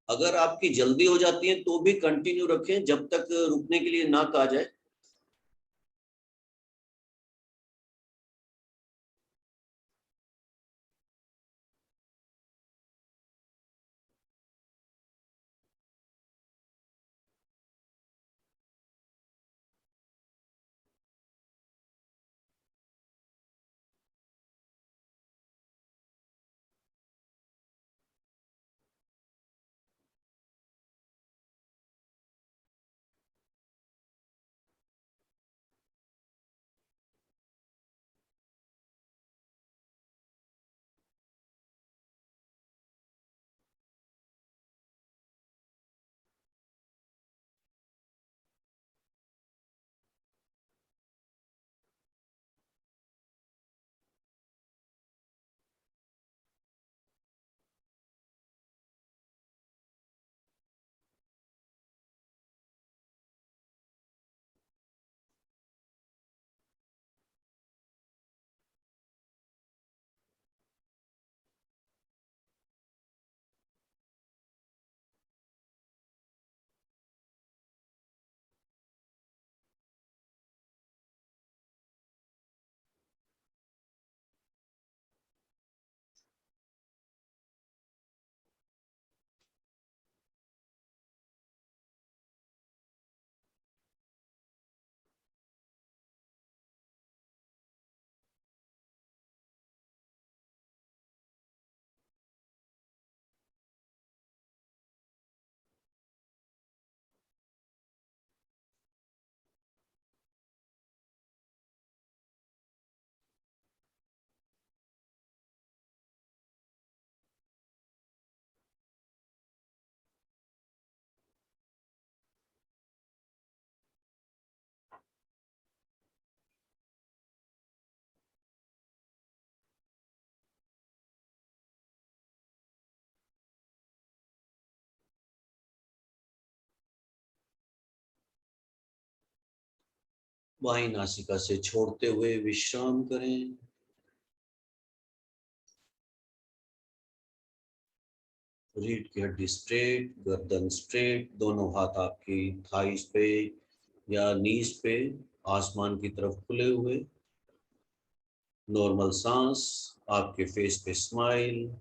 अगर आपकी जल्दी हो जाती है तो भी कंटिन्यू रखें जब तक रुकने के लिए ना कहा जाए। बाईं नासिका से छोड़ते हुए विश्राम करें। रीढ़ की हड्डी स्ट्रेट, गर्दन स्ट्रेट, दोनों हाथ आपकी थाइस पे या नीज पे आसमान की तरफ खुले हुए। नॉर्मल सांस, आपके फेस पे स्माइल।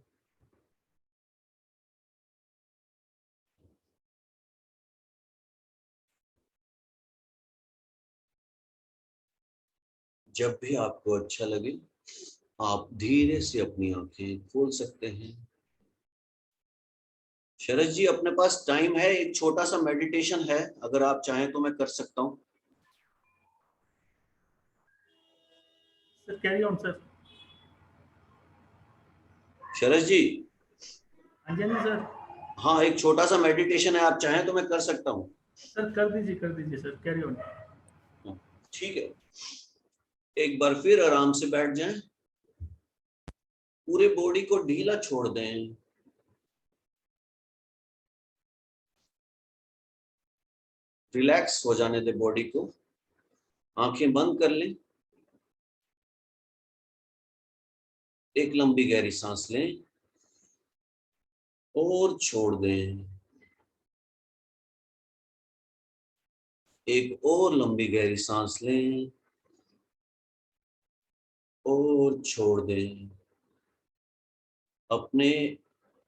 जब भी आपको अच्छा लगे आप धीरे से अपनी आंखें खोल सकते हैं। शरद जी, अपने पास टाइम है, एक छोटा सा मेडिटेशन है, अगर आप चाहें तो मैं कर सकता हूँ। Sir carry on sir. Sharad ji, हाँ जी हाँ जी सर। हाँ, एक छोटा सा मेडिटेशन है, आप चाहें तो मैं कर सकता हूँ। सर कर दीजिए सर, कैरी ऑन। ठीक है, एक बार फिर आराम से बैठ जाएं, पूरे बॉडी को ढीला छोड़ दें। रिलैक्स हो जाने दें बॉडी को। आंखें बंद कर लें, एक लंबी गहरी सांस लें और छोड़ दें। एक और लंबी गहरी सांस लें और छोड़ दें। अपने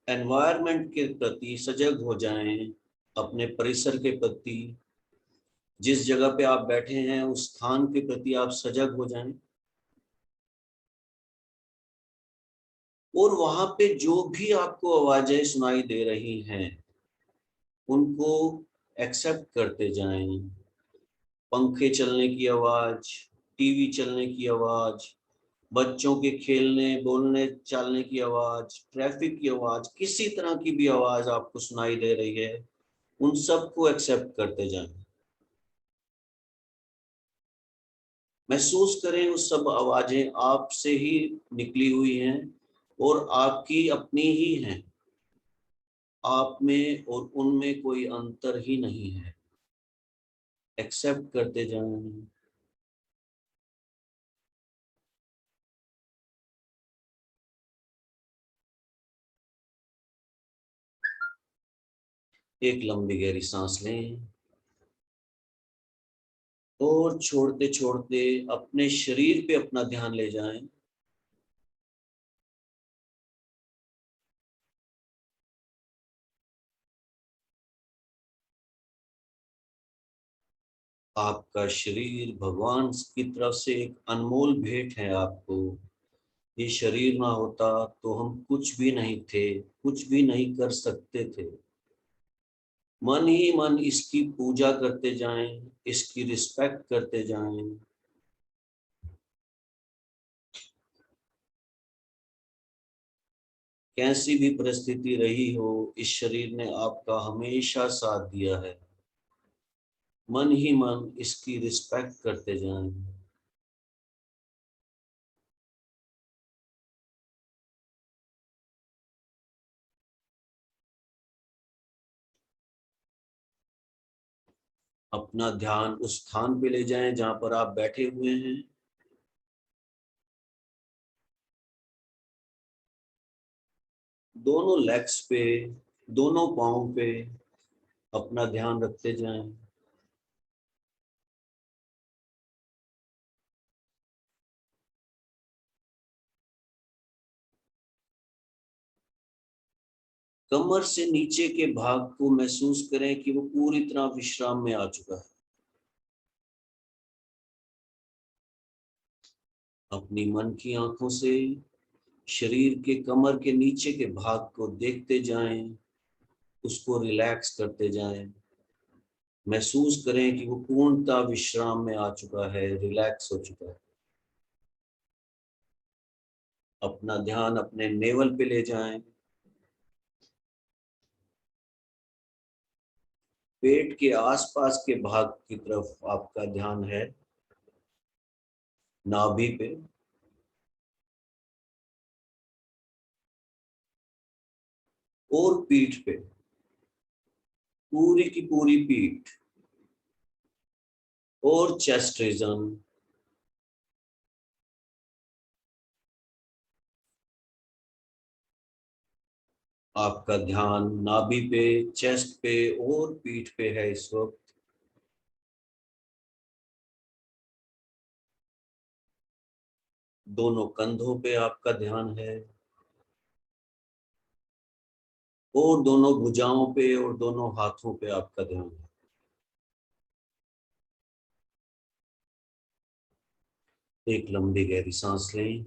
एनवायरनमेंट के प्रति सजग हो जाएं, अपने परिसर के प्रति, जिस जगह पे आप बैठे हैं उस स्थान के प्रति आप सजग हो जाएं और वहां पे जो भी आपको आवाजें सुनाई दे रही हैं उनको एक्सेप्ट करते जाएं। पंखे चलने की आवाज, टीवी चलने की आवाज, बच्चों के खेलने बोलने चलने की आवाज, ट्रैफिक की आवाज, किसी तरह की भी आवाज आपको सुनाई दे रही है उन सबको एक्सेप्ट करते जाएं। महसूस करें उस सब आवाजें आपसे ही निकली हुई हैं और आपकी अपनी ही हैं। आप में और उनमें कोई अंतर ही नहीं है। एक्सेप्ट करते जाएं। एक लंबी गहरी सांस लें और छोड़ते छोड़ते अपने शरीर पे अपना ध्यान ले जाएं। आपका शरीर भगवान की तरफ से एक अनमोल भेंट है आपको। ये शरीर ना होता तो हम कुछ भी नहीं थे, कुछ भी नहीं कर सकते थे। मन ही मन इसकी पूजा करते जाएं, इसकी रिस्पेक्ट करते जाएं। कैसी भी परिस्थिति रही हो, इस शरीर ने आपका हमेशा साथ दिया है। मन ही मन इसकी रिस्पेक्ट करते जाएं। अपना ध्यान उस स्थान पे ले जाएं जहां पर आप बैठे हुए हैं। दोनों लेग्स पे, दोनों पाँव पे अपना ध्यान रखते जाएं। कमर से नीचे के भाग को महसूस करें कि वो पूरी तरह विश्राम में आ चुका है। अपनी मन की आंखों से शरीर के कमर के नीचे के भाग को देखते जाएं, उसको रिलैक्स करते जाएं। महसूस करें कि वो पूर्णतः विश्राम में आ चुका है, रिलैक्स हो चुका है। अपना ध्यान अपने नेवल पे ले जाएं। पेट के आसपास के भाग की तरफ आपका ध्यान है, नाभि पे। और पीठ पे, पूरी की पूरी पीठ और चेस्ट रीजन, आपका ध्यान नाभि पे, चेस्ट पे और पीठ पे है इस वक्त। दोनों कंधों पे आपका ध्यान है और दोनों भुजाओं पे और दोनों हाथों पे आपका ध्यान है। एक लंबी गहरी सांस लें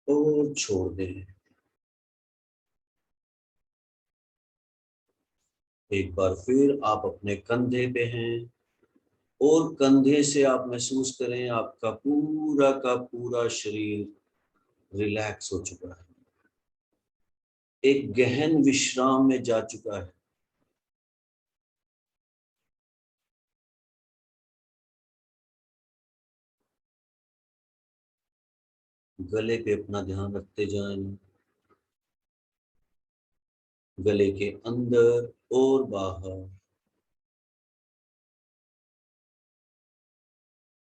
और छोड़ दें। एक बार फिर आप अपने कंधे पे हैं और कंधे से आप महसूस करें आपका पूरा का पूरा शरीर रिलैक्स हो चुका है, एक गहन विश्राम में जा चुका है। गले पे अपना ध्यान रखते जाएं, गले के अंदर और बाहर।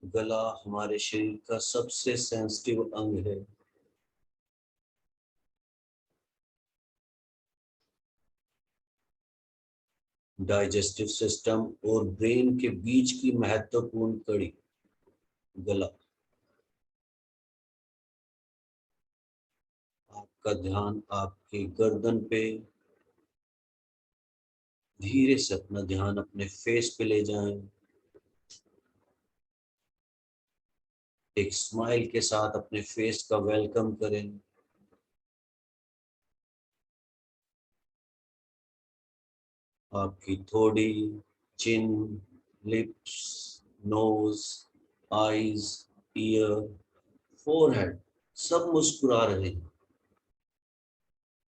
गला हमारे शरीर का सबसे सेंसिटिव अंग है। डाइजेस्टिव सिस्टम और ब्रेन के बीच की महत्वपूर्ण कड़ी गला। आपका ध्यान आपके गर्दन पे, धीरे से अपना ध्यान अपने फेस पे ले जाएं। एक स्माइल के साथ अपने फेस का वेलकम करें। आपकी थोड़ी, chin, lips, nose, eyes, ear, forehead सब मुस्कुरा रहे हैं।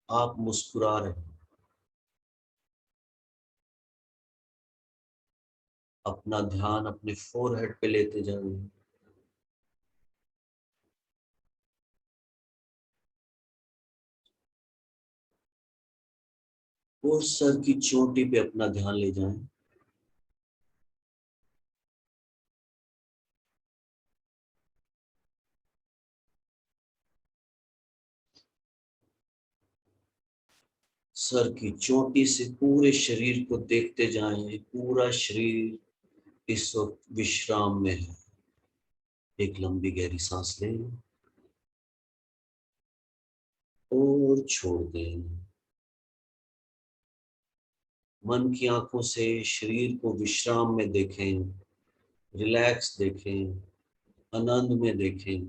आप मुस्कुरा रहे हैं। अपना ध्यान अपने फोरहेड पे लेते जाएं। और सर की चोटी पे अपना ध्यान ले जाएं। सर की चोटी से पूरे शरीर को देखते जाएं। पूरा शरीर इस वक्त विश्राम में है। एक लंबी गहरी सांस लें और छोड़ दें। मन की आंखों से शरीर को विश्राम में देखें, रिलैक्स देखें, आनंद में देखें,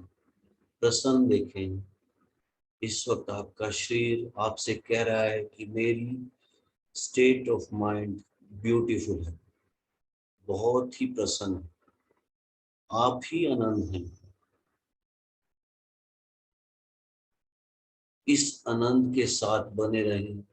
प्रसन्न देखें। इस वक्त आपका शरीर आपसे कह रहा है कि मेरी स्टेट ऑफ माइंड ब्यूटीफुल है, बहुत ही प्रसन्न है, आप ही आनंद हैं। इस आनंद के साथ बने रहें।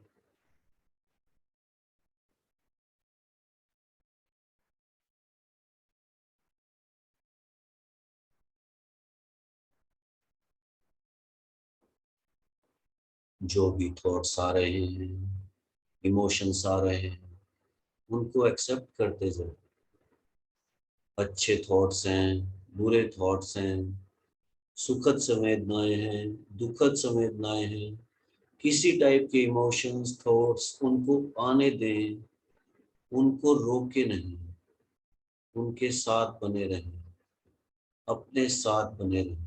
जो भी थॉट्स आ रहे हैं, इमोशंस आ रहे हैं, उनको एक्सेप्ट करते जाए। अच्छे थॉट्स हैं, बुरे थॉट्स हैं, सुखद संवेदनाएं हैं, दुखद संवेदनाएं हैं, किसी टाइप के इमोशंस, थॉट्स, उनको आने दें, उनको रोके नहीं, उनके साथ बने रहें, अपने साथ बने रहें।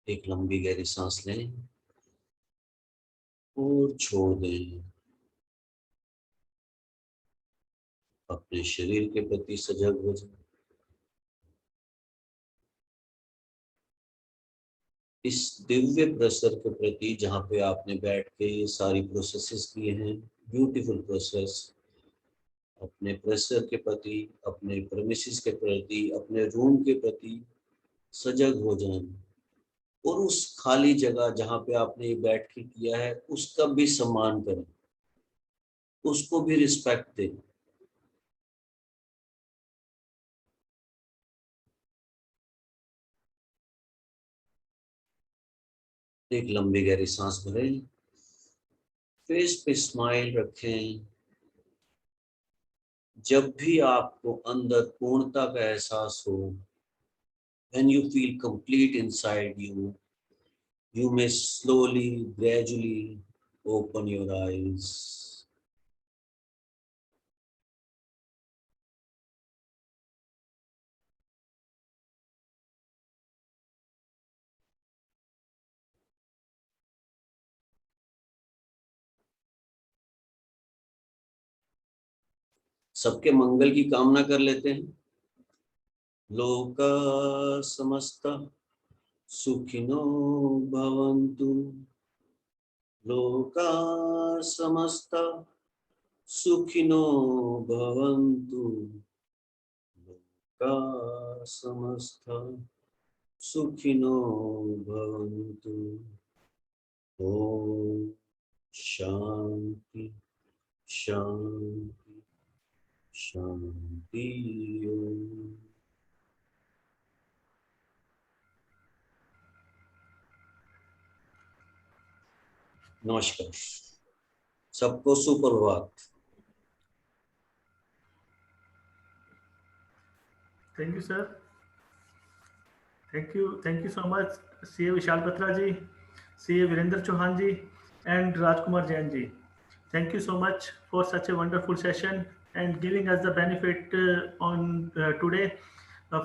एक लंबी गहरी सांस लें और छोड़ दें। अपने शरीर के प्रति सजग हो जाएं। इस दिव्य प्रेशर के प्रति जहाँ पे आपने बैठ के ये सारी प्रोसेसेस किए हैं, ब्यूटीफुल प्रोसेस, अपने प्रेशर के प्रति, अपने प्रेमिसेस के प्रति, अपने रूम के प्रति सजग हो जाएं। और उस खाली जगह जहाँ पे आपने ये बैठ के किया है उसका भी सम्मान करें, उसको भी रिस्पेक्ट दें। एक लंबी गहरी सांस भरें, फेस पे स्माइल रखें। जब भी आपको अंदर पूर्णता का एहसास हो, when you feel complete inside you, you may slowly, gradually open your eyes. सबके मंगल की कामना कर लेते हैं। लोका समस्ता सुखिनो भवन्तु, लोका समस्ता सुखिनो भवन्तु, लोका समस्ता सुखिनो भवन्तु। ओम शांति शांति शांति। ओम। नमस्कार, सबको सुप्रभात। Thank you, sir. Thank you so much, CA Vishal Batra ji, CA Virender Chauhan ji, and Rajkumar Jain ji. Thank you so much for such a wonderful session and giving us the benefit on today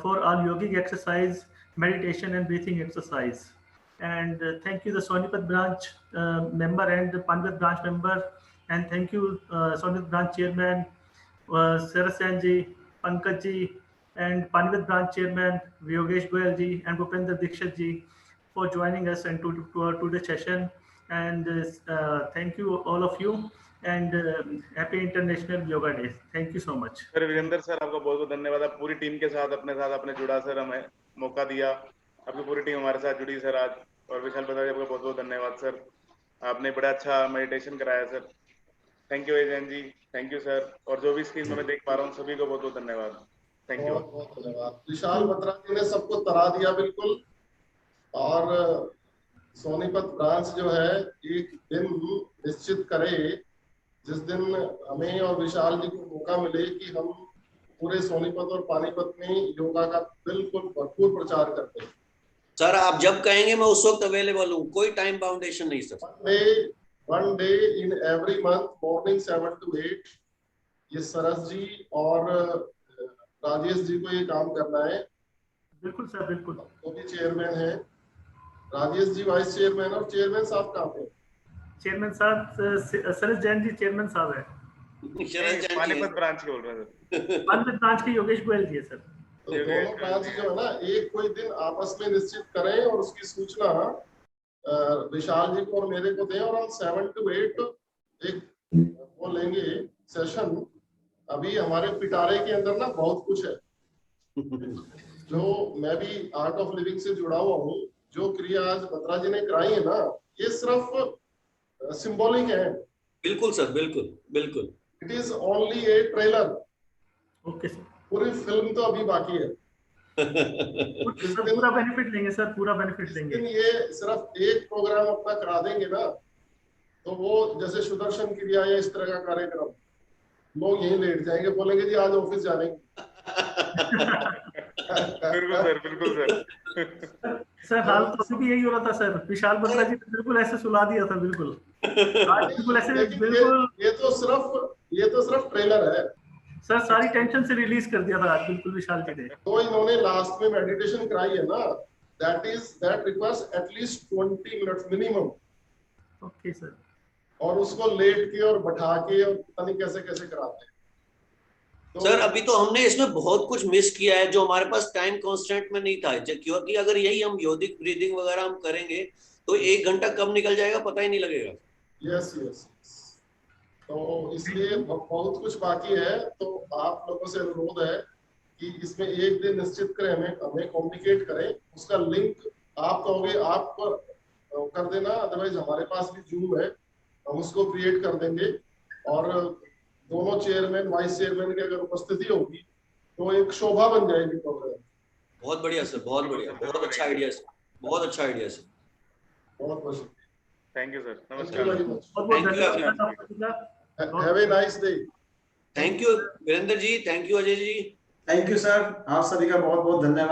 for all yogic exercise, meditation, and breathing exercise. And thank you, the Sonipat branch member and the Panipat branch member, and thank you, Sonipat branch chairman, Sarasen ji, Pankaj ji, and Panipat branch chairman Yogesh Goyal ji and Bhupender Dikshit ji for joining us and to our today's session. And thank you all of you, and happy International Yoga Day. Thank you so much. Sir Virendra sir, आपका बहुत बहुत धन्यवाद। आप पूरी team के साथ अपने जुड़ा सर, हमें मौका दिया, आपकी पूरी टीम हमारे साथ जुड़ी सर आज। और विशाल बता आपका बहुत बहुत धन्यवाद सर, आपने बड़ा अच्छा मेडिटेशन कराया sir. Thank you Jain ji, thank you sir. और जो भी स्क्रीन में मैं देख पा रहा हूँ सभी को बहुत बहुत धन्यवाद। थैंक यू, बहुत बहुत धन्यवाद। विशाल बत्रा जी ने सबको तरा दिया बिल्कुल। और सोनीपत ब्रांच जो है एक दिन निश्चित करे जिस दिन हमें और विशाल जी को मौका मिले कि हम पूरे सोनीपत और पानीपत में योगा का बिल्कुल भरपूर प्रचार करते हैं। सर आप जब कहेंगे मैं उस वक्त अवेलेबल हूँ, कोई टाइम बाउंडेशन नहीं sir. One day in every month morning 7 to 8 ये सरस जी और राजेश जी को ये काम करना है। बिल्कुल सर, बिल्कुल। वो भी चेयरमैन है, राजेश जी वाइस चेयरमैन, और चेयरमैन साहब कहाँ पे? चेयरमैन साहब सरस जैन जी चेयरमैन साहब है। पानीपत ब्रांच के बोल रहे हैं। पानीपत ब्रांच के योगेश गोयल जी है सर। तो दोनों ब्रांच जो है ना एक कोई दिन आपस में निश्चित करें और उसकी सूचना विशाल जी को और मेरे को दें, और हम 7 to 8 एक वो लेंगे सेशन। अभी हमारे पिटारे के अंदर ना बहुत कुछ है जो मैं भी आर्ट ऑफ लिविंग से जुड़ा हुआ हूँ। जो क्रिया आज बत्रा जी ने कराई है ना, ये सिर्फ सिंबॉलिक है। बिल्कुल सर, बिल्कुल बिल्कुल। It is only A trailer. Okay sir. पूरी फिल्म तो अभी बाकी है। पूरा बेनिफिट लेंगे सर, पूरा बेनिफिट लेंगे। ये सिर्फ एक प्रोग्राम अपना करा देंगे ना, तो वो जैसे सुदर्शन क्रिया या इस तरह का कार्यक्रम, लोग यहीं लेट जाएंगे, बोलेंगे जी आज ऑफिस जाने। बिल्कुल सर, बिल्कुल सर। सर हाल तो अभी भी यही हो रहा था सर, विशाल बत्रा जी ने बिल्कुल ऐसे सुला दिया था, बिल्कुल बिल्कुल ऐसे, बिल्कुल। ये तो सिर्फ ट्रेलर है सर, सारी टेंशन से रिलीज कर दिया था आज बिल्कुल विशाल जी ने। तो इन्होंने लास्ट में मेडिटेशन कराई है ना, that requires at least 20 minutes minimum. Okay sir. और उसको लेट के और बैठा के और पता नहीं कैसे कैसे कराते हैं। तो सर अभी तो हमने इसमें बहुत कुछ मिस किया है जो हमारे पास टाइम कांस्टेंट में नहीं था, क्योंकि अगर यही हम योगिक ब्रीदिंग वगैरह हम करेंगे तो 1 घंटा कब निकल जाएगा पता ही नहीं लगेगा। यस। तो इसलिए बहुत कुछ बाकी है। तो आप लोगों से अनुरोध है कि इसमें एक दिन निश्चित करें, हमें कम्युनिकेट करें। उसका लिंक आप कहोगे आप कर देना, अदरवाइज हमारे पास भी जूम है, हम उसको क्रिएट कर देंगे। और दोनों चेयरमैन वाइस चेयरमैन की अगर उपस्थिति होगी तो एक शोभा बन जाएगी प्रोग्राम। बहुत बढ़िया सर, बहुत बढ़िया, बहुत अच्छा आइडिया सर, बहुत अच्छा आइडिया सर। बहुत बहुत शुक्रिया। Thank you sir, Thank you नमस्कार। very much. बहुत बहुत Thank you, धन्यवाद आप सभी का। Have a nice day. Thank you Virendra ji, thank you Ajay ji. Thank you sir, आप सभी का बहुत बहुत धन्यवाद।